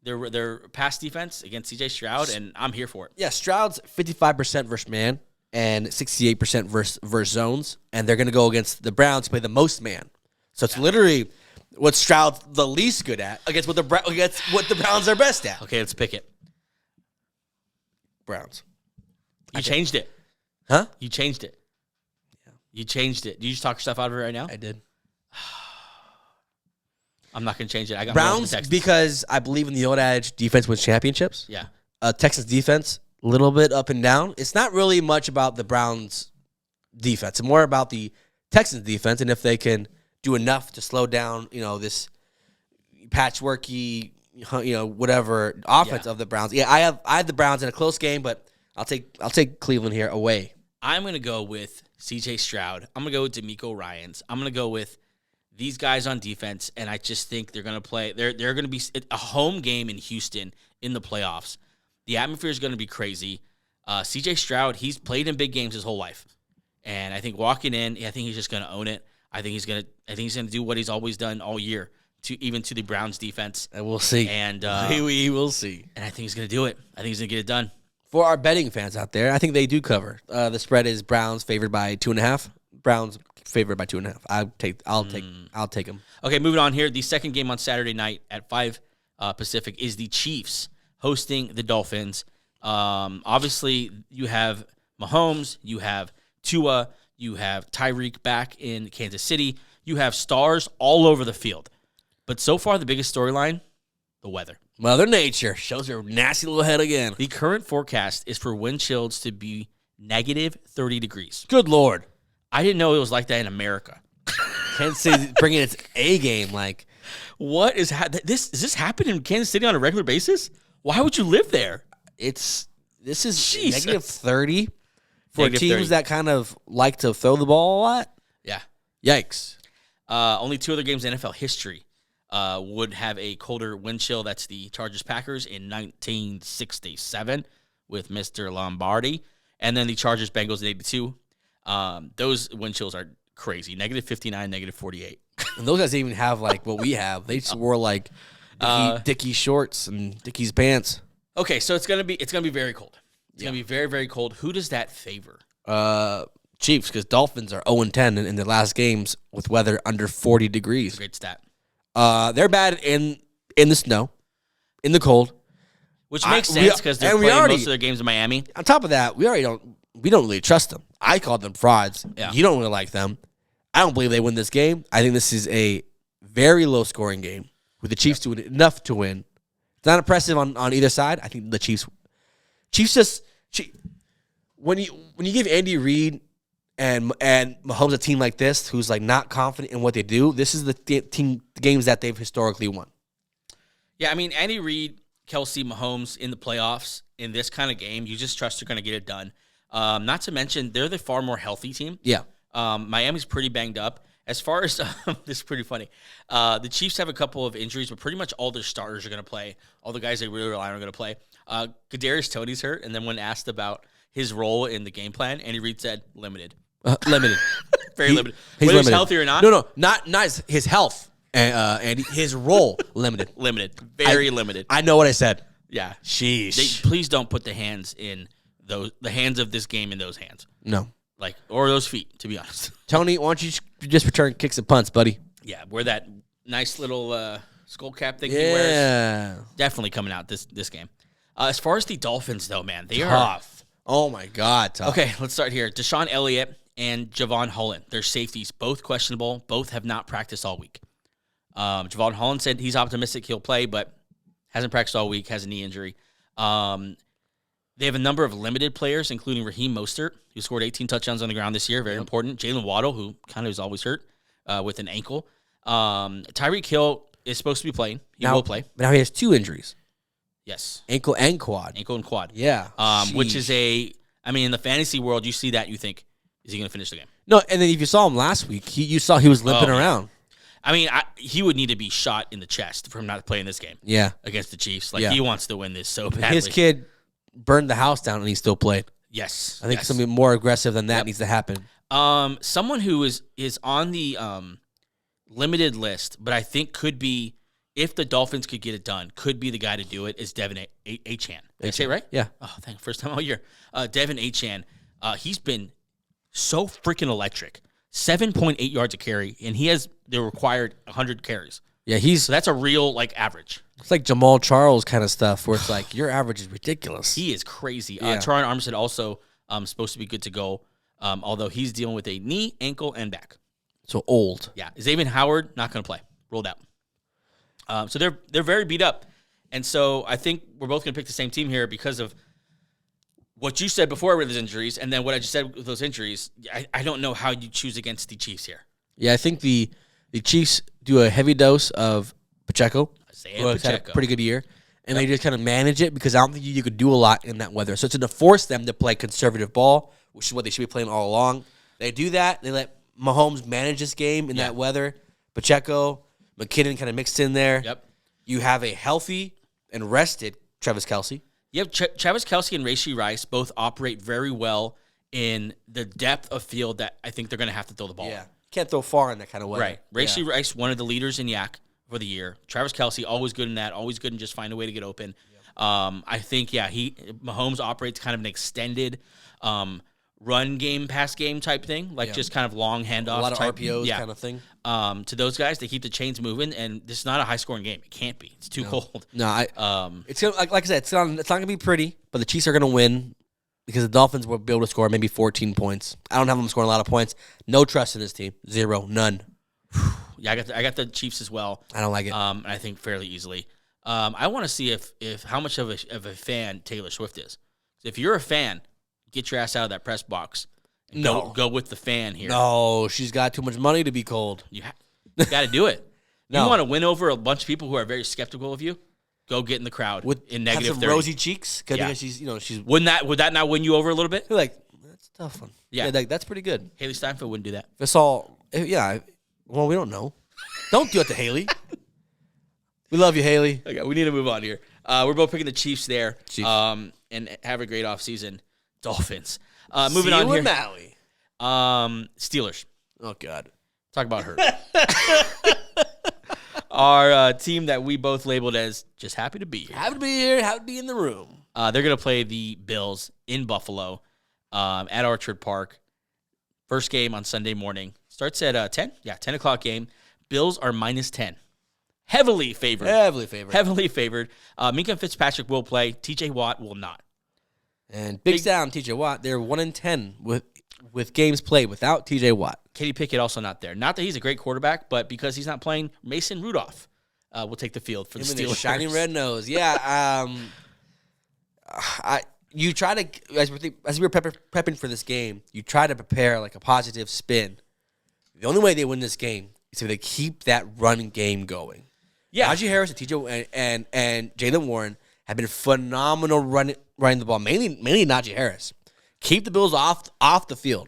their pass defense against C.J. Stroud, and I'm here for it. Yeah, Stroud's 55% versus man and 68% versus zones, and they're going to go against the Browns who play the most man. So it's literally what Stroud's the least good at against what the Browns are best at. Okay, let's pick it. Browns. You changed it. Huh? You changed it. Yeah. You changed it. Did you just talk yourself out of it right now? I did. I'm not going to change it. I got Browns because I believe in the old adage, defense wins championships. Yeah. Texans defense, a little bit up and down. It's not really much about the Browns defense. It's more about the Texans defense and if they can do enough to slow down, this patchworky, whatever offense of the Browns. Yeah, I have the Browns in a close game, but I'll take Cleveland here away. I'm going to go with C.J. Stroud. I'm going to go with DeMeco Ryans. I'm going to go with these guys on defense, and I just think they're going to play. They're going to be a home game in Houston in the playoffs. The atmosphere is going to be crazy. C.J. Stroud, he's played in big games his whole life, and I think walking in, I think he's just going to own it. I think he's going to do what he's always done all year, to the Browns defense. And we'll see. And we will see. And I think he's going to do it. I think he's going to get it done. For our betting fans out there, I think they do cover. The spread is Browns favored by 2.5. Browns favored by 2.5. I'll take them. Okay, moving on here. The second game on Saturday night at 5 Pacific is the Chiefs hosting the Dolphins. Obviously, you have Mahomes, you have Tua, you have Tyreek back in Kansas City. You have stars all over the field. But so far, the biggest storyline, the weather. Mother Nature shows her nasty little head again. The current forecast is for wind chills to be negative 30 degrees. Good Lord. I didn't know it was like that in America. Kansas City bringing its A game. Like, what is this? Does this happen in Kansas City on a regular basis? Why would you live there? This is Jesus. negative 30 for Negative teams 30. that kind of like to throw the ball a lot. Yeah. Yikes. Only 2 other games in NFL history would have a colder wind chill. That's the Chargers-Packers in 1967 with Mr. Lombardi. And then the Chargers-Bengals in 82. Those wind chills are crazy. Negative 59, negative 48. And those guys even have like what we have. They just wore like Dickie shorts and Dickie's pants. Okay, so it's gonna be very cold. It's gonna be very, very cold. Who does that favor? Chiefs, because Dolphins are 0-10 in their last games with weather under 40 degrees. Great stat. They're bad in the snow, in the cold. Which makes sense because they're playing most of their games in Miami. On top of that, we don't really trust them. I called them frauds. Yeah. You don't really like them. I don't believe they win this game. I think this is a very low-scoring game with the Chiefs doing enough to win. It's not impressive on either side. I think the Chiefs when you give Andy Reid and Mahomes a team like this who's like not confident in what they do, this is the games that they've historically won. Yeah, I mean, Andy Reid, Kelsey, Mahomes in the playoffs in this kind of game, you just trust they're going to get it done. Not to mention, they're the far more healthy team. Yeah. Miami's pretty banged up. As far as this is pretty funny. The Chiefs have a couple of injuries, but pretty much all their starters are going to play. All the guys they really rely on are going to play. Kadarius Toney's hurt, and then when asked about his role in the game plan, Andy Reid said limited. Limited. Very limited. He's Whether limited. he's healthy or not. No, not his health. Andy, his role limited. Limited. Very limited. I know what I said. Yeah. Sheesh. Please don't put the hands of this game in those hands. No. Or those feet, to be honest. Tony, why don't you just return kicks and punts, buddy? Yeah, wear that nice little skull cap thing he wears. Definitely coming out this game. As far as the Dolphins, though, man, they are Tough. Oh, my God, tough. Okay, let's start here. Deshaun Elliott and Javon Holland, their safeties, both questionable. Both have not practiced all week. Javon Holland said he's optimistic he'll play, but hasn't practiced all week, has a knee injury. They have a number of limited players, including Raheem Mostert, who scored 18 touchdowns on the ground this year. Very important. Jalen Waddle, who kind of is always hurt with an ankle. Tyreek Hill is supposed to be playing. He will play. But now he has 2 injuries. Yes. Ankle and quad. Ankle and quad. Yeah. Which is in the fantasy world, you see that, you think, is he going to finish the game? No, and then if you saw him last week, you saw he was limping around. I mean, he would need to be shot in the chest from not playing this game. Yeah. Against the Chiefs. Yeah. He wants to win this so badly. His kid burned the house down and he still played. Yes. I think something more aggressive than that needs to happen. Someone who is on the limited list, but I think could be, if the Dolphins could get it done, could be the guy to do it, is Devin Achane. Did I say it right? Yeah. Oh, thank you. First time all year. Devin Achane, he's been so freaking electric. 7.8 yards a carry, and he has the required 100 carries. Yeah, so that's a real, average. It's like Jamal Charles kind of stuff, where it's like, your average is ridiculous. He is crazy. Yeah. Taron Armstead also supposed to be good to go, although he's dealing with a knee, ankle, and back. So old. Yeah. Xavier Howard, not going to play. Rolled out. So they're very beat up. And so I think we're both going to pick the same team here because of what you said before with those injuries, and then what I just said with those injuries. I don't know how you choose against the Chiefs here. Yeah, I think the Chiefs do a heavy dose of Pacheco, who has had a pretty good year, and they just kind of manage it because I don't think you could do a lot in that weather. So it's going to force them to play conservative ball, which is what they should be playing all along. They do that. They let Mahomes manage this game in that weather. Pacheco, McKinnon kind of mixed in there. Yep. You have a healthy and rested Travis Kelce. You have Travis Kelce and Rashee Rice both operate very well in the depth of field that I think they're going to have to throw the ball. Yeah. Can't throw far in that kind of weather. Right. Rashee Rice, one of the leaders in Yak for the year. Travis Kelce, always good in that, always good in just find a way to get open. Yep. I think, Mahomes operates kind of an extended run game, pass game type thing, just kind of long handoff. A lot of type, RPOs kind of thing. To those guys, they keep the chains moving, and this is not a high-scoring game. It can't be. It's too cold. No, it's gonna, like I said, it's not going to be pretty, but the Chiefs are going to win because the Dolphins will be able to score maybe 14 points. I don't have them scoring a lot of points. No trust in this team. Zero. None. Yeah, I got the Chiefs as well. I don't like it. And I think fairly easily. I want to see if how much of a fan Taylor Swift is. If you're a fan, get your ass out of that press box. And go with the fan here. No, she's got too much money to be cold. You got to do it. No. You want to win over a bunch of people who are very skeptical of you? Go get in the crowd in negative have some 30. rosy cheeks because she's she's. Would that not win you over a little bit? You're like, that's a tough one. Yeah, that's pretty good. Haley Steinfeld wouldn't do that. It's all well, we don't know. Don't do it to Haley. We love you, Haley. Okay, we need to move on here. We're both picking the Chiefs there. Chiefs. And have a great offseason. Dolphins. Moving on here. Maui. Steelers. Oh God. Talk about her. Our team that we both labeled as just happy to be here. Happy to be here. Happy to be in the room. They're going to play the Bills in Buffalo at Orchard Park. First game on Sunday morning. Starts at 10. Yeah, 10 o'clock game. Bills are minus 10. Heavily favored. Minka Fitzpatrick will play. TJ Watt will not. And big down TJ Watt. They're 1-10 with games played without TJ Watt. Kenny Pickett also not there. Not that he's a great quarterback, but because he's not playing, Mason Rudolph will take the field for the Steelers. Shiny red nose. Yeah. You try to, as we were prepping for this game, you try to prepare like a positive spin. The only way they win this game is if they keep that run game going. Yeah. Najee Harris and TJ and Jalen Warren have been phenomenal running the ball. Mainly Najee Harris. Keep the Bills off the field.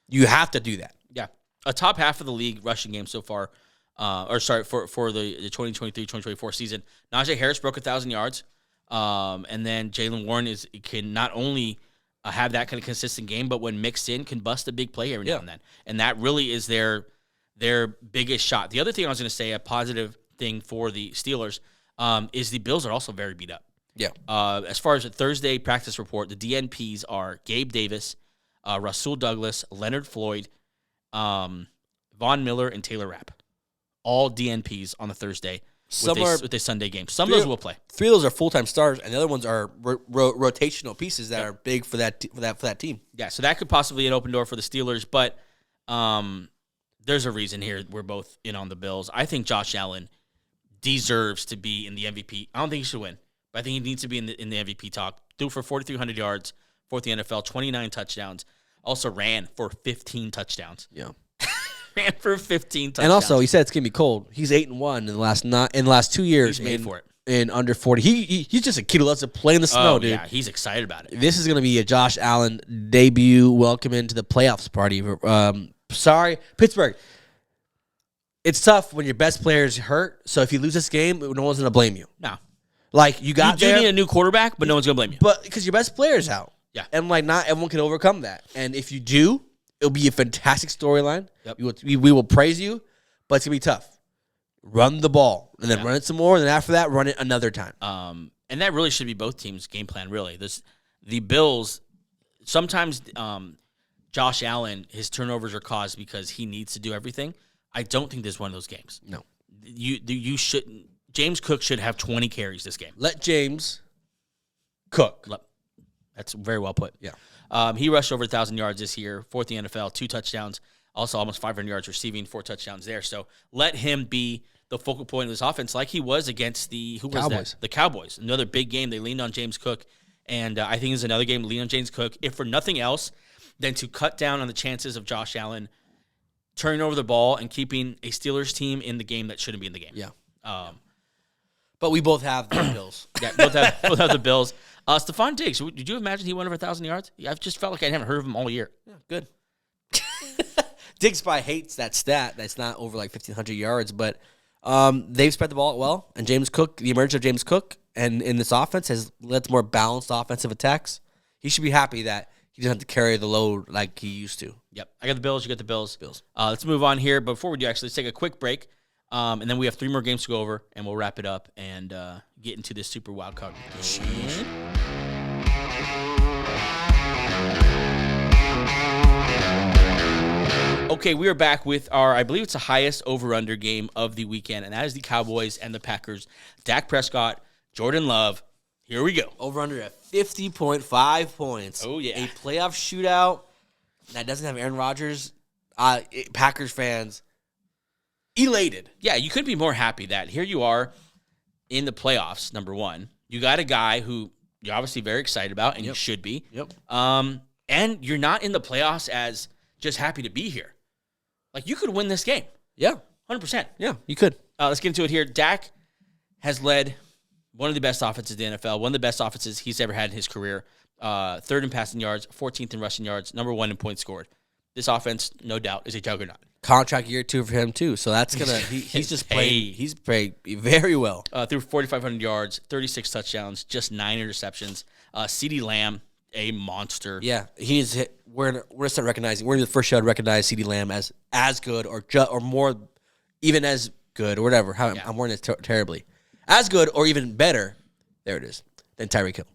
You have to do that. Yeah. A top half of the league rushing game so far, for the 2023-2024 season. Najee Harris broke 1,000 yards. And then Jalen Warren can not only have that kind of consistent game, but when mixed in, can bust a big play every now and then. And that really is their biggest shot. The other thing I was going to say, a positive thing for the Steelers, is the Bills are also very beat up. Yeah. As far as the Thursday practice report, the DNPs are Gabe Davis, Rasul Douglas, Leonard Floyd, Von Miller, and Taylor Rapp. All DNPs on the Thursday with a Sunday game. Some of those will play. 3 of those are full-time starters, and the other ones are rotational pieces that are big for that team. Yeah, so that could possibly be an open door for the Steelers, but there's a reason here we're both in on the Bills. I think Josh Allen deserves to be in the MVP. I don't think he should win, but I think he needs to be in the MVP talk. Threw for 4,300 yards, fourth in the NFL, 29 touchdowns. Also ran for 15 touchdowns. Yeah. Ran for 15 touchdowns. And also, he said it's gonna be cold. He's 8-1 in the last 2 years. He's made for it. In under 40. He's just a kid who loves to play in the snow, dude. Yeah, he's excited about it. This is gonna be a Josh Allen debut. Welcome into the playoffs party. Sorry, Pittsburgh. It's tough when your best player is hurt. So if you lose this game, no one's gonna blame you. No. Like, you got You do there, need a new quarterback, but no one's going to blame you. but because your best player's out. Yeah. And, like, not everyone can overcome that. And if you do, it'll be a fantastic storyline. Yep. We will praise you, but it's going to be tough. Run the ball, and then run it some more, and then after that, run it another time. And that really should be both teams' game plan, really. The Bills, sometimes Josh Allen, his turnovers are caused because he needs to do everything. I don't think this is one of those games. No. You shouldn't. James Cook should have 20 carries this game. Let James cook. That's very well put. Yeah. He rushed over 1,000 yards this year, fourth in the NFL, 2 touchdowns, also almost 500 yards receiving, 4 touchdowns there. So let him be the focal point of this offense like he was against the Cowboys. The Cowboys. Another big game. They leaned on James Cook, and I think it's another game to lean on James Cook, if for nothing else than to cut down on the chances of Josh Allen turning over the ball and keeping a Steelers team in the game that shouldn't be in the game. Yeah. But we both have the Bills. Yeah, both have the Bills. Stephon Diggs, did you imagine he went over 1,000 yards? Yeah, I've just felt like I haven't heard of him all year. Yeah, good. Diggs probably hates that stat. That's not over like 1,500 yards, but they've spread the ball well. And James Cook, the emergence of James Cook, and in this offense has led to more balanced offensive attacks. He should be happy that he doesn't have to carry the load like he used to. Yep, I got the Bills. You got the Bills. Let's move on here. But before we do, actually, let's take a quick break, and then we have 3 more games to go over, and we'll wrap it up and get into this Super Wild Card game. Okay, we are back with our, I believe it's the highest over-under game of the weekend, and that is the Cowboys and the Packers. Dak Prescott, Jordan Love. Here we go. Over under at 50.5 points. Oh, yeah. A playoff shootout that doesn't have Aaron Rodgers. Packers fans elated. Yeah, you couldn't be more happy that here you are in the playoffs, number one. You got a guy who you're obviously very excited about, and you should be. Yep. And you're not in the playoffs as just happy to be here. Like, you could win this game. Yeah. 100%. Yeah, you could. Let's get into it here. Dak has led one of the best offenses in the NFL, one of the best offenses he's ever had in his career. 3rd in passing yards, 14th in rushing yards, number 1 in points scored. This offense, no doubt, is a juggernaut. Contract year 2 for him, too. So that's going to, he's just played, he's played very well. Threw 4,500 yards, 36 touchdowns, just 9 interceptions. CeeDee Lamb, a monster. Yeah, he's hit. We're gonna start recognizing. We're the first show to recognize CeeDee Lamb as good or more, even as good or whatever. I'm wording this terribly. As good or even better. There it is. Than Tyreek Hill.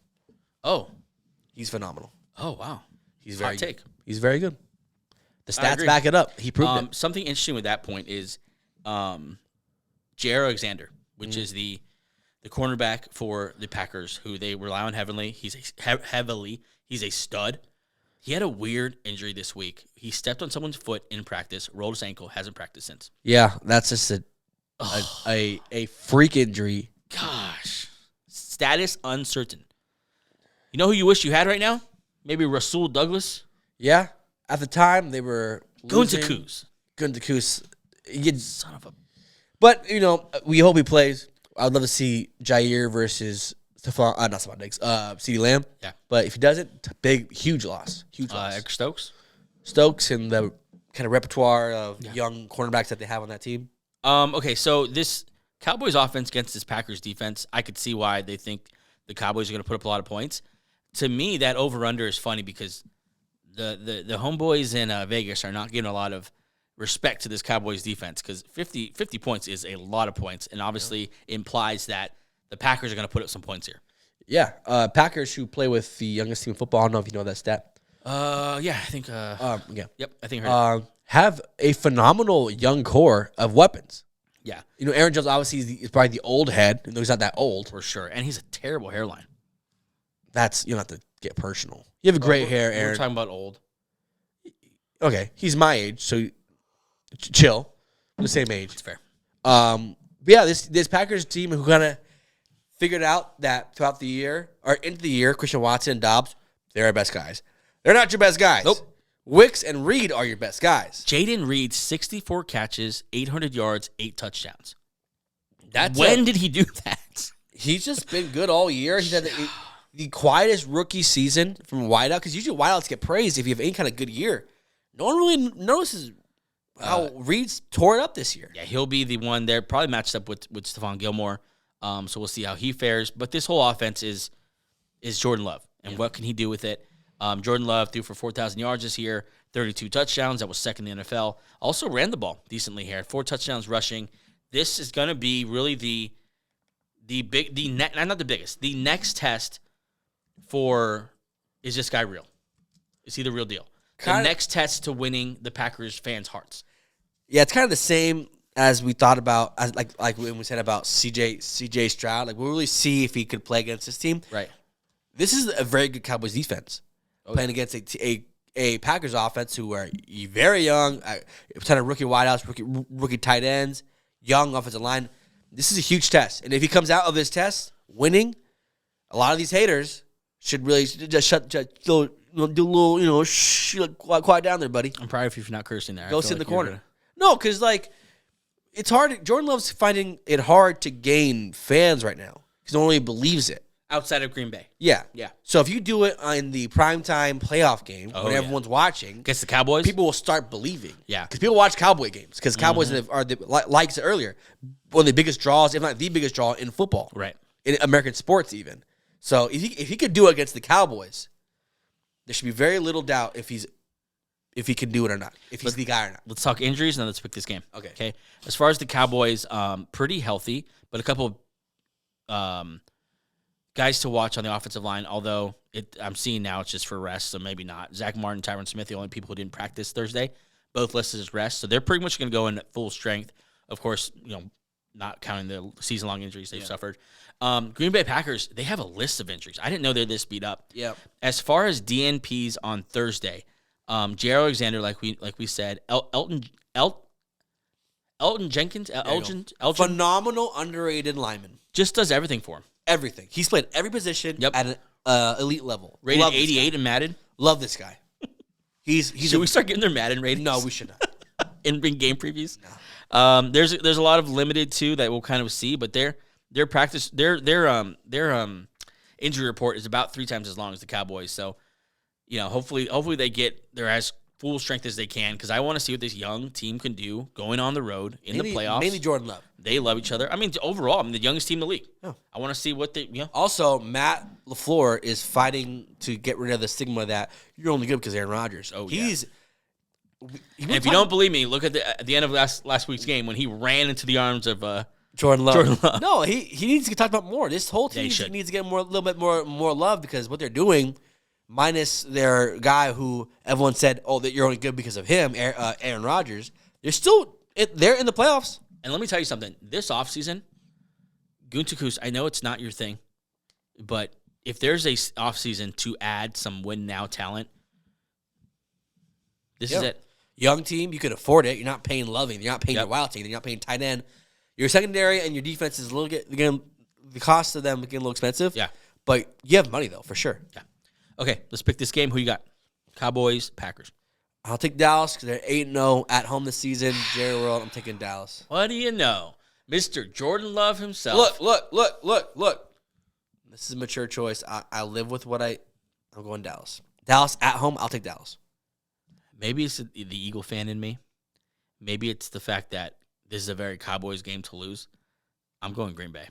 Oh, he's phenomenal. Oh wow, He's hot take. He's very good. The I stats agree. back it up. He proved it. Something interesting with that point is Jair Alexander, which is the cornerback for the Packers, who they rely on heavily. He's a stud. He had a weird injury this week. He stepped on someone's foot in practice, rolled his ankle, hasn't practiced since. Yeah, that's just a freak injury. Gosh, status uncertain. You know who you wish you had right now? Maybe Rasul Douglas. Yeah, at the time they were Guntakus. Son of a. But we hope he plays. I'd love to see Jair versus Stephon Diggs, CeeDee Lamb. Yeah. But if he doesn't, huge loss. Huge loss. Eric Stokes. Stokes and the kind of repertoire of young cornerbacks that they have on that team. Okay, so this Cowboys offense against this Packers defense, I could see why they think the Cowboys are going to put up a lot of points. To me, that over-under is funny because the homeboys in Vegas are not giving a lot of respect to this Cowboys defense because 50 points is a lot of points and obviously implies that the Packers are going to put up some points here. Yeah, Packers who play with the youngest team in football. I don't know if you know that stat. Yeah, I think. Yeah. Yep, I think I heard it. Have a phenomenal young core of weapons. Yeah. Aaron Jones obviously is probably the old head, even though he's not that old. For sure. And he's a terrible hairline. You don't have to get personal. You have a great hair, Aaron. We're talking about old. Okay, he's my age, so chill. We're the same age. That's fair. But yeah, this Packers team who kind of figured out that throughout the year, or into the year, Christian Watson and Dobbs, they're our best guys. They're not your best guys. Nope. Wicks and Reed are your best guys. Jaden Reed, 64 catches, 800 yards, 8 touchdowns. Did he do that? He's just been good all year. He's had the quietest rookie season from wideout, because usually wideouts get praised if you have any kind of good year. No one really notices how Reed's tore it up this year. Yeah, he'll be the one there, probably matched up with Stephon Gilmore. So we'll see how he fares. But this whole offense is Jordan Love, and what can he do with it? Jordan Love threw for 4,000 yards this year, 32 touchdowns. That was second in the NFL. Also ran the ball decently here, 4 touchdowns rushing. This is going to be really the next test for, is this guy real? Is he the real deal? The next test to winning the Packers fans' hearts. Yeah, it's kind of the same as we thought about, as like when we said about CJ Stroud. Like, we'll really see if he could play against this team. Right. This is a very good Cowboys defense playing against a Packers offense who are very young, a ton of rookie wideouts, rookie tight ends, young offensive line. This is a huge test, and if he comes out of this test winning, a lot of these haters should really just do a little, quiet down there, buddy. I'm proud of you for not cursing there. Go sit in the corner. No, because, like, it's hard. Jordan Love's finding it hard to gain fans right now because no one really believes it. Outside of Green Bay. Yeah. Yeah. So if you do it in the primetime playoff game when everyone's watching. Against the Cowboys? People will start believing. Yeah. Because people watch Cowboy games. Because Cowboys are, like I said earlier, one of the biggest draws, if not the biggest draw in football. Right. In American sports even. So if he could do it against the Cowboys, there should be very little doubt if he can do it or not. If he's the guy or not. Let's talk injuries and then let's pick this game. Okay. As far as the Cowboys, pretty healthy, but a couple guys to watch on the offensive line, although I'm seeing now it's just for rest, so maybe not. Zach Martin, Tyron Smith, the only people who didn't practice Thursday, both listed as rest, so they're pretty much going to go in at full strength. Of course, not counting the season-long injuries they've suffered. Green Bay Packers, they have a list of injuries. I didn't know they're this beat up. Yeah. As far as DNPs on Thursday, J.R. Alexander, like we said, Elton Jenkins, Elgin, phenomenal, underrated lineman. just does everything for him. Everything. He's played every position at an elite level. Rated 88 in Madden. Love this guy. Should we start getting their Madden ratings? No, we should not. in game previews. No. There's a lot of limited too that we'll kind of see, but their injury report is about 3 times as long as the Cowboys. So, hopefully they get their as full strength as they can, because I want to see what this young team can do going on the road in the playoffs. Mainly Jordan Love. They love each other. I mean, overall, I'm the youngest team in the league. Oh. I want to see what they. Also, Matt LaFleur is fighting to get rid of the stigma that you're only good because of Aaron Rodgers. Oh, and if you don't believe me, look at the end of last week's game when he ran into the arms of Jordan Love. No, he needs to get talked about more. This whole team needs to get a little bit more love, because what they're doing, minus their guy who everyone said, oh, that you're only good because of him, Aaron Rodgers, they're in the playoffs. And let me tell you something. This offseason, Gutekunst, I know it's not your thing, but if there's a offseason to add some win-now talent, this is it. Young team, you can afford it. You're not paying Loving. You're not paying your wild team. You're not paying tight end. Your secondary and your defense is the cost of them getting a little expensive. Yeah. But you have money, though, for sure. Yeah. Okay, let's pick this game. Who you got? Cowboys, Packers. I'll take Dallas because they're 8-0 at home this season. Jerry World, I'm taking Dallas. What do you know? Mr. Jordan Love himself. Look. This is a mature choice. I live with I'm going Dallas. Dallas at home, I'll take Dallas. Maybe it's the Eagle fan in me. Maybe it's the fact that this is a very Cowboys game to lose. I'm going Green Bay.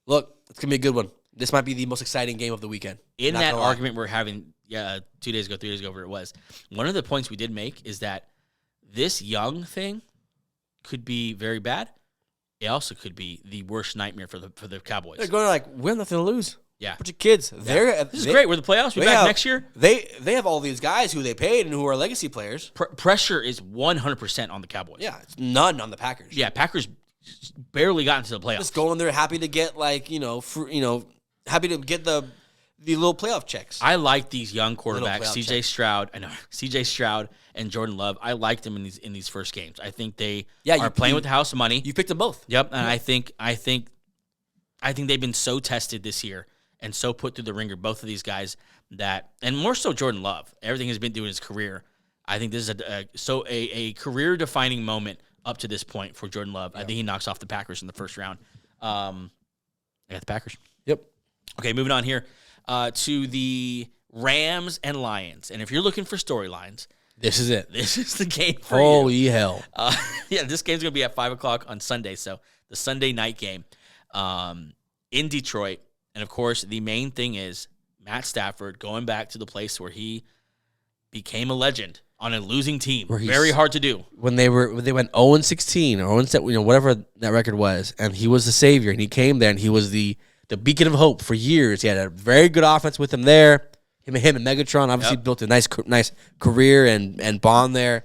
Look, it's going to be a good one. This might be the most exciting game of the weekend. In that argument we're having 2 days ago, 3 days ago, whatever it was, one of the points we did make is that this young thing could be very bad. It also could be the worst nightmare for the Cowboys. They're going we have nothing to lose. Yeah. Bunch of kids. Yeah. This is great. We're the playoffs. We're back next year. They have all these guys who they paid and who are legacy players. Pressure is 100% on the Cowboys. Yeah, it's none on the Packers. Yeah, Packers barely got into the playoffs. Just going there happy to get happy to get the little playoff checks. I like these young quarterbacks, CJ Stroud and Jordan Love. I liked them in these first games. I think they are playing with the house money. You picked them both. Yep, and I think they've been so tested this year and so put through the ringer, both of these guys, and more so Jordan Love. Everything he's been doing in his career. I think this is a career-defining moment up to this point for Jordan Love. Yeah. I think he knocks off the Packers in the first round. I got the Packers. Yep. Okay, moving on here to the Rams and Lions. And if you're looking for storylines, this is it. This is the game for Holy hell. This game's going to be at 5 o'clock on Sunday, so the Sunday night game. in Detroit. And, of course, the main thing is Matt Stafford going back to the place where he became a legend on a losing team. Very hard to do. When they went 0-16 or 0-7, whatever that record was, and he was the savior, and he came there, and he was the beacon of hope for years. He had a very good offense with him there. Him and Megatron obviously built a nice career and bond there.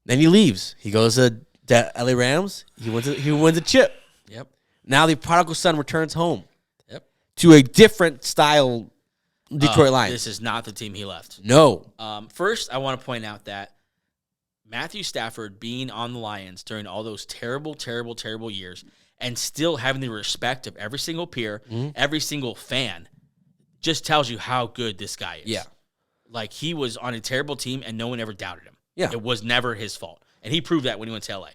Then he leaves. He goes to LA Rams. He wins a chip. Yep. Now the prodigal son returns home. Yep. To a different style Detroit Lions. This is not the team he left. No. First, I want to point out that Matthew Stafford being on the Lions during all those terrible, terrible, terrible years and still having the respect of every single peer, every single fan, just tells you how good this guy is. Yeah. Like, he was on a terrible team, and no one ever doubted him. Yeah. It was never his fault. And he proved that when he went to L.A.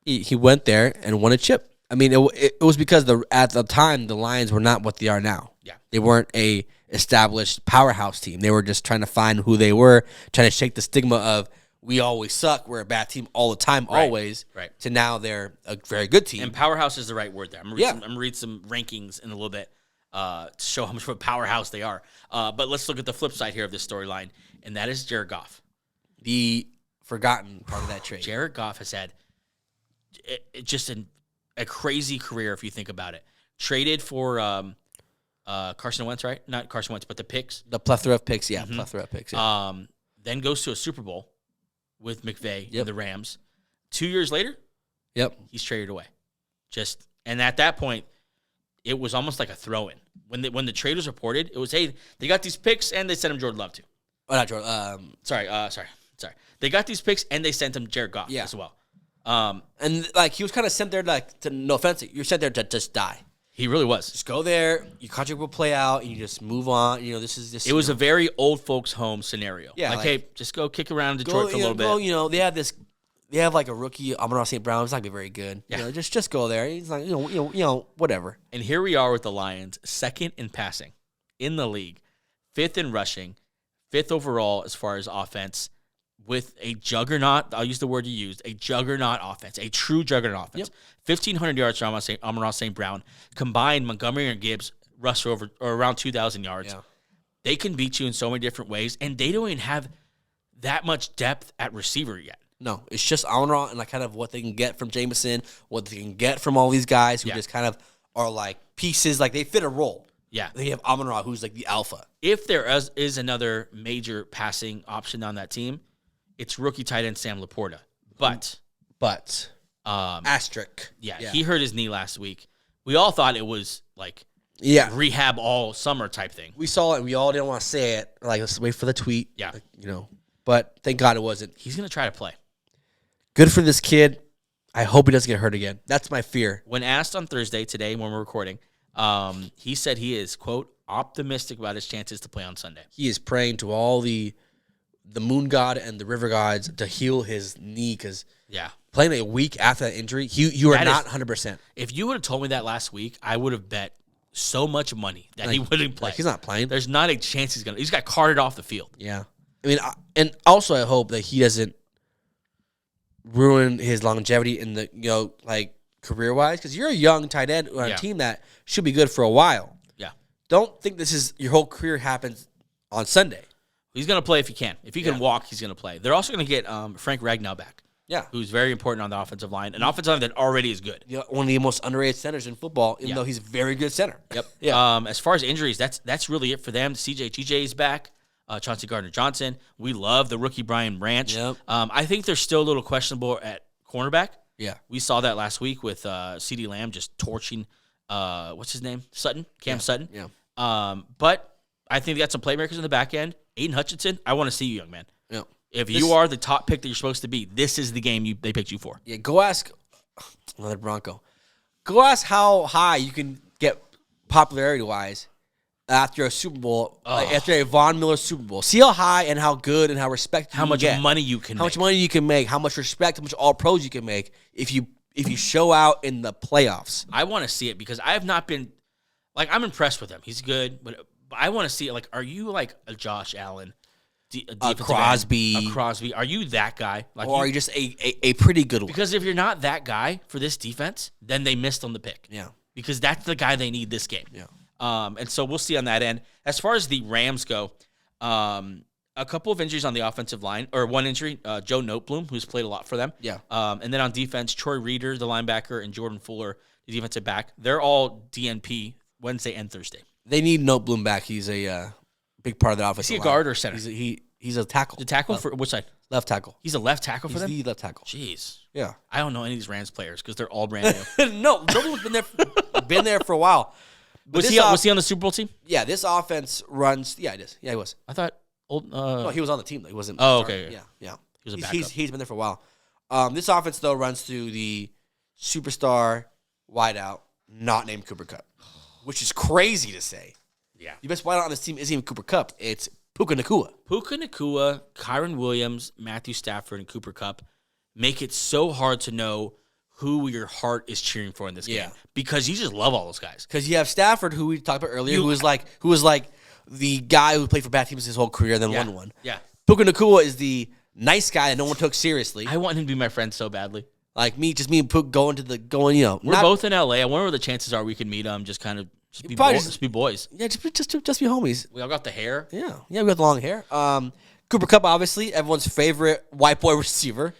He went there and won a chip. I mean, it was because at the time, the Lions were not what they are now. Yeah. They weren't a established powerhouse team. They were just trying to find who they were, trying to shake the stigma of we always suck, we're a bad team all the time, always, right. to now they're a very good team. And powerhouse is the right word there. I'm going to read some rankings in a little bit to show how much of a powerhouse they are. But let's look at the flip side here of this storyline, and that is Jared Goff. The forgotten part of that trade. Jared Goff has had just a crazy career if you think about it. Traded for Carson Wentz, right? Not Carson Wentz, but the picks. The plethora of picks, yeah. Plethora of picks, yeah. Then goes to a Super Bowl with McVay and the Rams. 2 years later, he's traded away. And at that point, it was almost like a throw-in. When the trade was reported, it was, hey, they got these picks and they sent him Jordan Love too. Oh, not Jordan. Sorry. They got these picks and they sent him Jared Goff as well. And like he was kind of sent there no offense, you're sent there to just die. He really was. Just go there, your contract will play out, and you just move on. This is just. It was a very old folks' home scenario. Yeah, like, hey, just go kick around Detroit for a little bit. They have like a rookie, Amon-Ra St. Brown. It's not gonna be very good. Yeah. Just go there. He's like, whatever. And here we are with the Lions, second in passing in the league, fifth in rushing, fifth overall as far as offense, with a juggernaut. I'll use the word you used, a juggernaut offense, a true juggernaut offense. 1,500 yards from Amon-Ra St. Brown. Combined, Montgomery and Gibbs rush over or around 2,000 yards. Yeah. They can beat you in so many different ways, and they don't even have that much depth at receiver yet. No, it's just Amon-Ra and like kind of what they can get from Jameson, what they can get from all these guys who just kind of are like pieces, like they fit a role. Yeah. They have Amon-Ra, who's like the alpha. If there is another major passing option on that team, it's rookie tight end Sam Laporta. But asterisk. Yeah, he hurt his knee last week. We all thought it was like rehab all summer type thing. We saw it and we all didn't want to say it. Like, let's wait for the tweet. Yeah. But thank God it wasn't. He's going to try to play. Good for this kid. I hope he doesn't get hurt again. That's my fear. When asked on Thursday, today when we're recording, he said he is, quote, optimistic about his chances to play on Sunday. He is praying to all the moon god and the river gods to heal his knee because playing a week after that injury, you are not 100%. If you would have told me that last week, I would have bet so much money that he wouldn't play. He's not playing. There's not a chance he's going to. He's got carted off the field. Yeah. I mean, and also I hope that he doesn't ruin his longevity in the, career-wise because you're a young tight end on a team that should be good for a while. Yeah. Don't think this is your whole career happens on Sunday. He's going to play if he can. If he can walk, he's going to play. They're also going to get Frank Ragnow back. Yeah. Who's very important on the offensive line. An offensive line that already is good. One of the most underrated centers in football, even though he's a very good center. Yep. Yeah. As far as injuries, that's really it for them. TJ is back. Chauncey Gardner-Johnson. We love the rookie Brian Branch. Yep. I think they're still a little questionable at cornerback. Yeah. We saw that last week with CeeDee Lamb just torching, what's his name? Cam Sutton. Yeah. But I think they got some playmakers in the back end. Aiden Hutchinson, I want to see you, young man. Yeah. If you are the top pick that you're supposed to be, this is the game they picked you for. Yeah, go ask another Bronco. Go ask how high you can get popularity-wise after a Super Bowl, after a Von Miller Super Bowl. See how high and how good and how respected how much money you can make. How much money you can make, how much respect, how much all-pros you can make if you show out in the playoffs. I want to see it because I have not been – I'm impressed with him. He's good, but I want to see it. Are you like a Josh Allen? A Crosby. Are you that guy? Or are you just a pretty good one? Because if you're not that guy for this defense, then they missed on the pick. Yeah. because that's the guy they need this game. Yeah. And so we'll see on that end. As far as the Rams go, a couple of injuries on the offensive line, or one injury, Joe Noteboom, who's played a lot for them. Yeah. And then on defense, Troy Reeder, the linebacker, and Jordan Fuller, the defensive back. They're all DNP Wednesday and Thursday. They need Noteboom back. He's a big part of the offensive Is he a line. guard or center? He's a tackle. The tackle for which side? Left tackle. He's a left tackle for He's them? the left tackle. Jeez. Yeah. I don't know any of these Rams players because they're all brand new. No, Noteboom's been there for a while. But Was he on the Super Bowl team? Yeah, this offense runs. Yeah, it is. Yeah, he was. I thought old. No, he was on the team. Though. He wasn't. Oh, okay. Yeah. He was a backup. He's been there for a while. This offense though runs through the superstar wideout, not named Cooper Kupp, which is crazy to say. Yeah. The best wideout on this team isn't even Cooper Kupp. It's Puka Nacua. Puka Nacua, Kyron Williams, Matthew Stafford, and Cooper Kupp make it so hard to know who your heart is cheering for in this game because you just love all those guys. Because you have Stafford, who we talked about earlier, who was like the guy who played for bad teams his whole career, then won one. Yeah. Puka Nacua is the nice guy that no one took seriously. I want him to be my friend so badly. Like me and Puka going. We're both in LA. I wonder what the chances are we can meet him. Just kind of be boys. Yeah, just be homies. We all got the hair. Yeah, we got the long hair. Cooper Kupp, obviously everyone's favorite white boy receiver.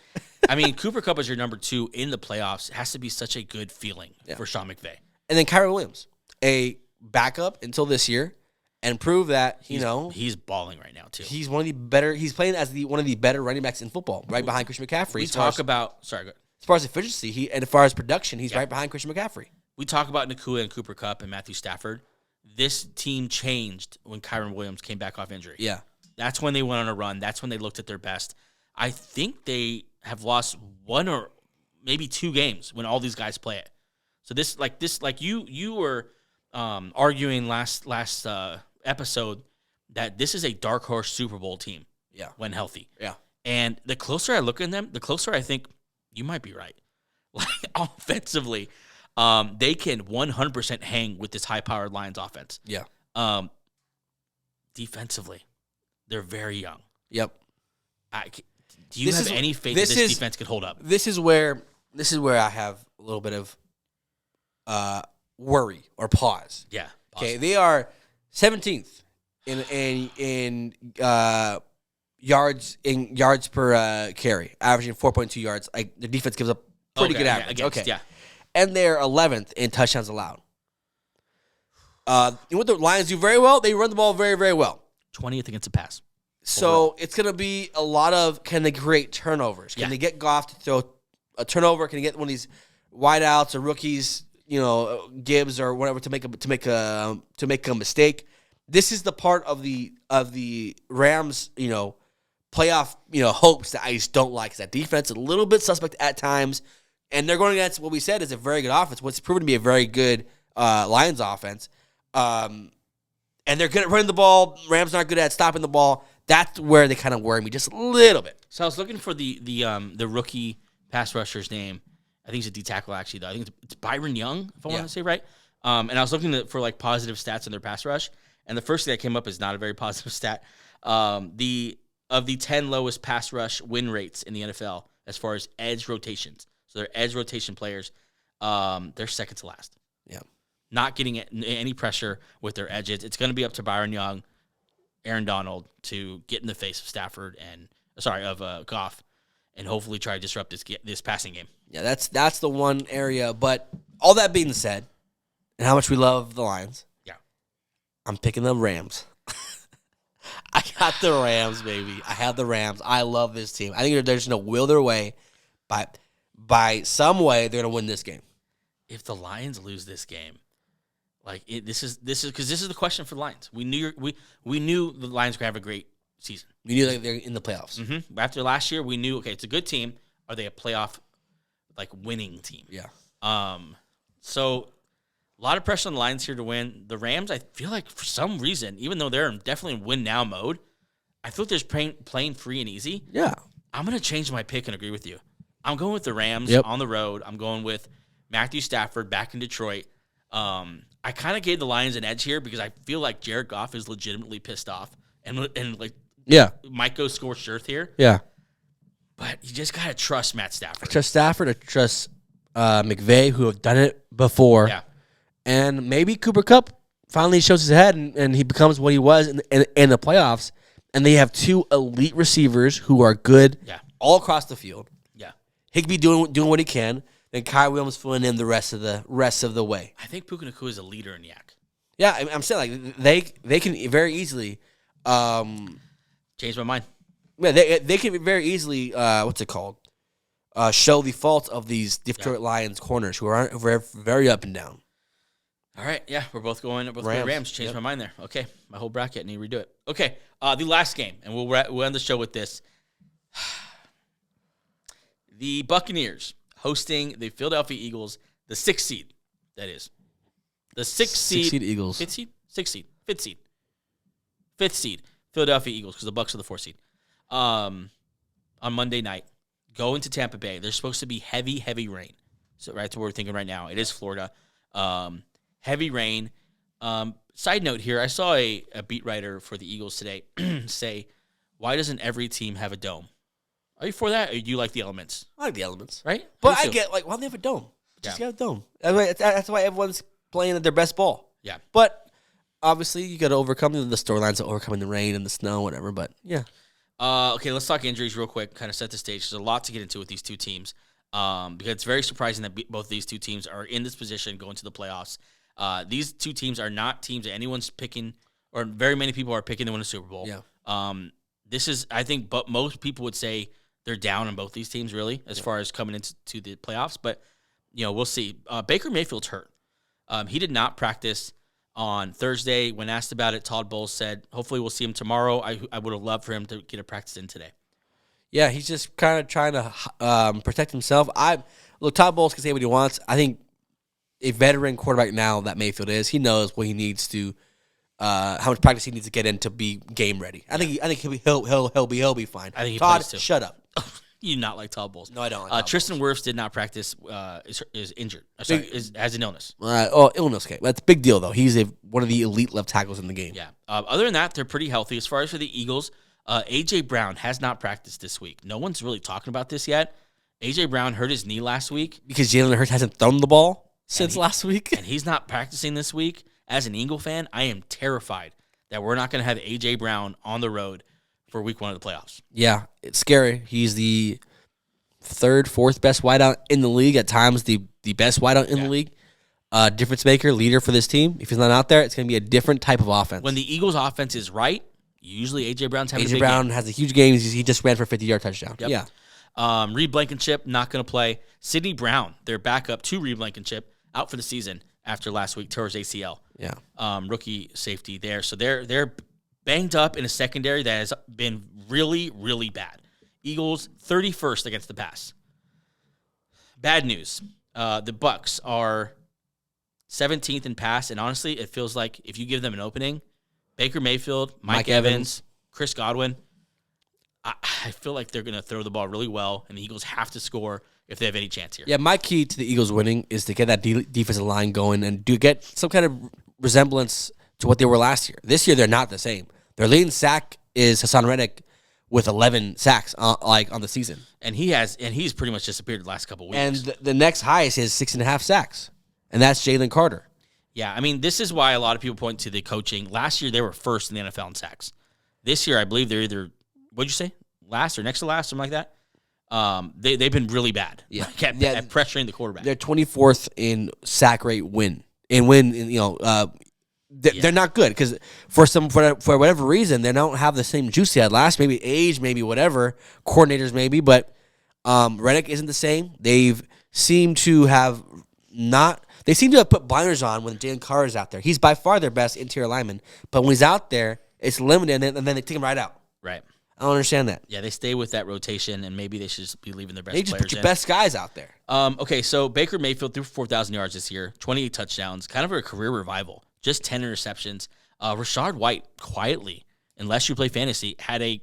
I mean, Cooper Kupp is your number 2 in the playoffs. It has to be such a good feeling for Sean McVay. And then Kyron Williams, a backup until this year, and prove that he's balling right now too. He's one of the better. He's playing as one of the better running backs in football, right behind Christian McCaffrey. We talk about go ahead. As far as efficiency, and as far as production, he's right behind Christian McCaffrey. We talk about Nacua and Cooper Kupp and Matthew Stafford. This team changed when Kyron Williams came back off injury. Yeah. That's when they went on a run. That's when they looked at their best. I think they have lost 1 or maybe 2 games when all these guys play it. So you were arguing last episode that this is a dark horse Super Bowl team. Yeah. When healthy. Yeah. And the closer I look at them, the closer I think you might be right. Like offensively, they can 100% hang with this high-powered Lions offense. Yeah. Defensively, they're very young. Yep. Do you have any faith that this defense could hold up? This is where I have a little bit of worry or pause. Yeah. Okay, they are 17th in yards per carry, averaging 4.2 yards. Like the defense gives up pretty good average. Yeah. And they're 11th in touchdowns allowed. What the Lions do very well, they run the ball very, very well. 20th against the pass. So it's going to be a lot of, can they create turnovers? Can they get Goff to throw a turnover? Can they get one of these wideouts or rookies, Gibbs or whatever to make a mistake? This is the part of the Rams, playoff, hopes that I just don't like. Is that defense a little bit suspect at times, and they're going against what we said is a very good offense. What's proven to be a very good Lions offense, and they're good at running the ball. Rams aren't good at stopping the ball. That's where they kind of worry me just a little bit. So I was looking for the rookie pass rusher's name. I think he's a D tackle actually though. I think it's Byron Young, if I want to say right. And I was looking for like positive stats on their pass rush, and the first thing that came up is not a very positive stat. Of the 10 lowest pass rush win rates in the NFL as far as edge rotations. So they're edge rotation players. They're second to last. Yeah. Not getting any pressure with their edges. It's going to be up to Byron Young, Aaron Donald to get in the face of Goff, and hopefully try to disrupt this passing game. Yeah, that's the one area. But all that being said, and how much we love the Lions, I'm picking the Rams. I got the Rams, baby. I have the Rams. I love this team. I think they're just going to will their way. By some way, they're going to win this game. If the Lions lose this game, this is because this is the question for the Lions. We knew the Lions were going to have a great season. We knew they're in the playoffs. Mm-hmm. After last year, we knew it's a good team. Are they a playoff winning team? Yeah. So a lot of pressure on the Lions here to win. The Rams, I feel like for some reason, even though they're definitely in win now mode, I feel like they're playing free and easy. Yeah. I'm going to change my pick and agree with you. I'm going with the Rams on the road. I'm going with Matthew Stafford back in Detroit. I kind of gave the Lions an edge here because I feel like Jared Goff is legitimately pissed off and might go scorched earth here. Yeah. But you just got to trust Matt Stafford. I trust Stafford. I trust McVay, who have done it before. Yeah. And maybe Cooper Kupp finally shows his head and he becomes what he was in the playoffs. And they have 2 elite receivers who are good all across the field. Yeah. Higbee doing what he can. Then Kyrie Williams filling in the rest of the way. I think Puka Nacua is a leader in Yak. Yeah, I'm saying like they can very easily Change my mind. Yeah, they can very easily what's it called? Show the faults of these Detroit Lions corners who are very up and down. All right, yeah, we're both going Rams. Changed my mind there. Okay, my whole bracket, need to redo it. Okay, the last game, and we'll end the show with this. The Buccaneers hosting the Philadelphia Eagles, the 6th seed, that is. The 6th seed. 6th seed Eagles. 5th seed? 6th seed. 5th seed. 5th seed. Philadelphia Eagles, because the Bucs are the 4th seed. On Monday night, going to Tampa Bay. There's supposed to be heavy rain. So right to what we're thinking right now. It is Florida. Heavy rain. Side note here, I saw a beat writer for the Eagles today say, why doesn't every team have a dome? Are you for that, or do you like the elements? I like the elements. Right? But I get, like, why do they have a dome? Just get a dome. That's why everyone's playing at their best ball. Yeah. But obviously, you got to overcome the storylines of overcoming the rain and the snow, whatever. But, yeah. Okay, let's talk injuries real quick, kind of set the stage. There's a lot to get into with these two teams because it's very surprising that both these two teams are in this position going to the playoffs. These two teams are not teams that anyone's picking, or very many people are picking to win a Super Bowl. Yeah. This is, I think, but most people would say they're down on both these teams, really, as far as coming into the playoffs. But, we'll see. Baker Mayfield's hurt. He did not practice on Thursday. When asked about it, Todd Bowles said, hopefully we'll see him tomorrow. I would have loved for him to get a practice in today. Yeah, he's just kind of trying to protect himself. Look, Todd Bowles can say what he wants. I think a veteran quarterback now that Mayfield is, he knows what he needs to, how much practice he needs to get in to be game ready. I think he'll be fine. I think he Todd, plays too. Shut up. You do not like Todd Bowles. No, I don't. Like Tristan Wirfs did not practice. Is injured. Has an illness. Illness. Okay, that's a big deal though. He's one of the elite left tackles in the game. Yeah. Other than that, they're pretty healthy. As far as for the Eagles, AJ Brown has not practiced this week. No one's really talking about this yet. AJ Brown hurt his knee last week because Jalen Hurts hasn't thrown the ball since last week, and he's not practicing this week. As an Eagle fan, I am terrified that we're not going to have AJ Brown on the road for week 1 of the playoffs. Yeah, it's scary. He's the 3rd, 4th best wideout in the league. At times, the best wideout in the league. Difference maker, leader for this team. If he's not out there, it's going to be a different type of offense. When the Eagles' offense is right, usually A.J. Brown's having a big A.J. Brown game. has a huge game. He just ran for a 50-yard touchdown. Yep. Yeah. Reed Blankenship, not going to play. Sidney Brown, their backup to Reed Blankenship, out for the season after last week, tore his ACL. Yeah. Rookie safety there. So they're banged up in a secondary that has been really, really bad. Eagles 31st against the pass. Bad news. The Bucs are 17th in pass, and honestly, it feels like if you give them an opening, Baker Mayfield, Mike Evans, Chris Godwin, I feel like they're going to throw the ball really well, and the Eagles have to score if they have any chance here. Yeah, my key to the Eagles winning is to get that defensive line going and get some kind of resemblance to what they were last year. This year, they're not the same. Their leading sack is Hassan Reddick with 11 sacks on the season. And he's pretty much disappeared the last couple of weeks. And the next highest is 6.5 sacks, and that's Jalen Carter. Yeah, I mean, this is why a lot of people point to the coaching. Last year, they were first in the NFL in sacks. This year, I believe they're either, what'd you say, last or next to last, something like that. They've been really bad at pressuring the quarterback. They're 24th in sack rate they're not good because for whatever reason they don't have the same juice they had last. Maybe age, maybe whatever, coordinators maybe, but Reddick isn't the same. They seem to have put blinders on when Jalen Carter is out there. He's by far their best interior lineman, but when he's out there, it's limited, and then they take him right out. Right. I don't understand that. Yeah, they stay with that rotation, and maybe they should just be leaving their best They players just put your in. best guys out there. Okay, so Baker Mayfield threw 4,000 yards this year, 28 touchdowns, kind of a career revival, just 10 interceptions. Rashad White, quietly, unless you play fantasy, had a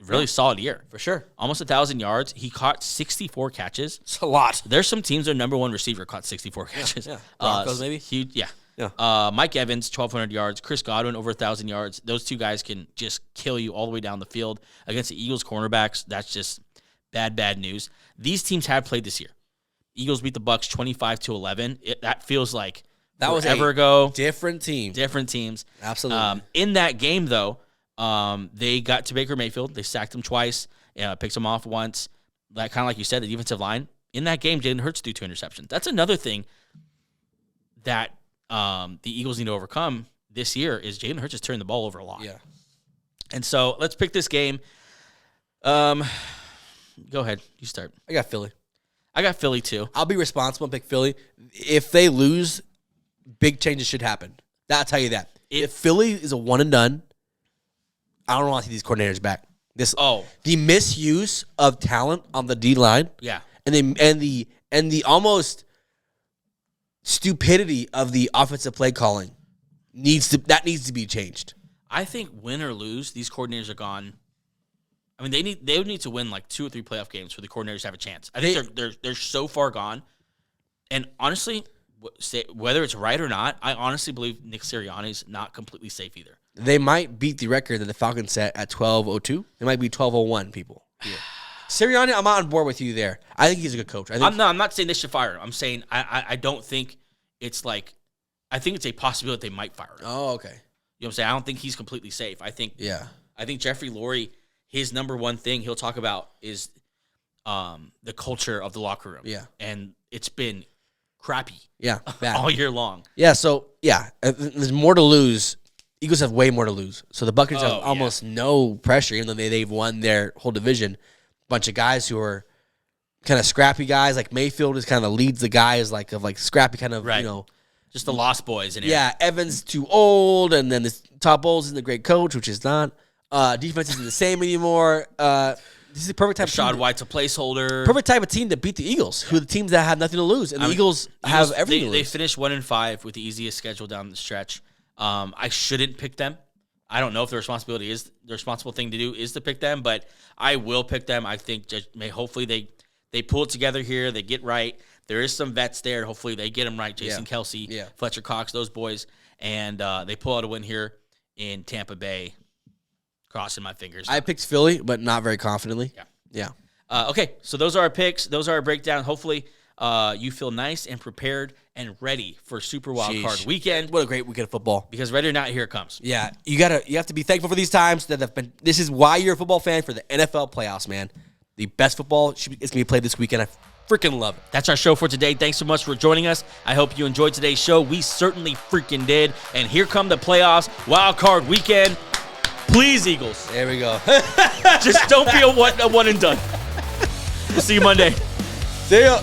really solid year. For sure. Almost 1,000 yards. He caught 64 catches. It's a lot. There's some teams, their number one receiver caught 64 catches. Yeah. Broncos, maybe? Huge, yeah. Yeah. Mike Evans, 1,200 yards. Chris Godwin, over 1,000 yards. Those two guys can just kill you all the way down the field. Against the Eagles cornerbacks, that's just bad news. These teams have played this year. Eagles beat the Bucs 25-11. That feels like That was forever ago. Different team. Different teams. Absolutely. In that game, though, they got to Baker Mayfield. They sacked him twice, picked him off once. Kind of like you said, the defensive line. In that game, Jalen Hurts threw 2 interceptions. That's another thing that the Eagles need to overcome this year is Jalen Hurts is turning the ball over a lot. Yeah. And so let's pick this game. Go ahead. You start. I got Philly. I got Philly, too. I'll be responsible and pick Philly. If they lose, big changes should happen. I'll tell you that. If Philly is a one and done, I don't want to see these coordinators back. The misuse of talent on the D line. Yeah. And the almost stupidity of the offensive play calling needs to be changed. I think win or lose, these coordinators are gone. I mean, they would need to win like 2 or 3 playoff games for the coordinators to have a chance. I think they're so far gone. And honestly, whether it's right or not, I honestly believe Nick Sirianni's not completely safe either. They might beat the record that the Falcons set at 12-02. They might be 12-01, people. Yeah. Sirianni, I'm on board with you there. I think he's a good coach. I'm not saying they should fire him. I'm saying I don't think it's like – I think it's a possibility that they might fire him. Oh, okay. You know what I'm saying? I don't think he's completely safe. I think Jeffrey Lurie, his number one thing he'll talk about is the culture of the locker room. Yeah. And it's been crappy. Yeah. Bad. All year long. Yeah, so, there's more to lose. Eagles have way more to lose. So the Buccaneers have almost no pressure, even though they've won their whole division. Bunch of guys who are kind of scrappy guys. Like Mayfield is kind of leads the guys like scrappy kind of, right. Just the lost boys in here. Yeah, Evans too old, and then this Todd Bowles isn't a great coach, which is not. Defense isn't the same anymore. This is the perfect type Rashad of team. White's a placeholder. Perfect type of team to beat the Eagles, who are the teams that have nothing to lose. And the Eagles have everything to lose. They finished 1-5 with the easiest schedule down the stretch. I shouldn't pick them. I don't know if the responsible thing to do is to pick them, but I will pick them. I think hopefully they pull it together here. They get right. There is some vets there. Hopefully they get them right. Jason Kelsey, Fletcher Cox, those boys. And they pull out a win here in Tampa Bay. Crossing my fingers. I picked Philly, but not very confidently. Yeah. Okay, so those are our picks. Those are our breakdown. Hopefully you feel nice and prepared and ready for Super Wild Card Weekend. What a great weekend of football. Because ready or not, here it comes. Yeah, you have to be thankful for these times that have been. This is why you're a football fan, for the NFL playoffs, man. The best football is going to be played this weekend. I freaking love it. That's our show for today. Thanks so much for joining us. I hope you enjoyed today's show. We certainly freaking did. And here come the playoffs, Wild Card Weekend. Please, Eagles. There we go. Just don't be a one and done. We'll see you Monday. See ya.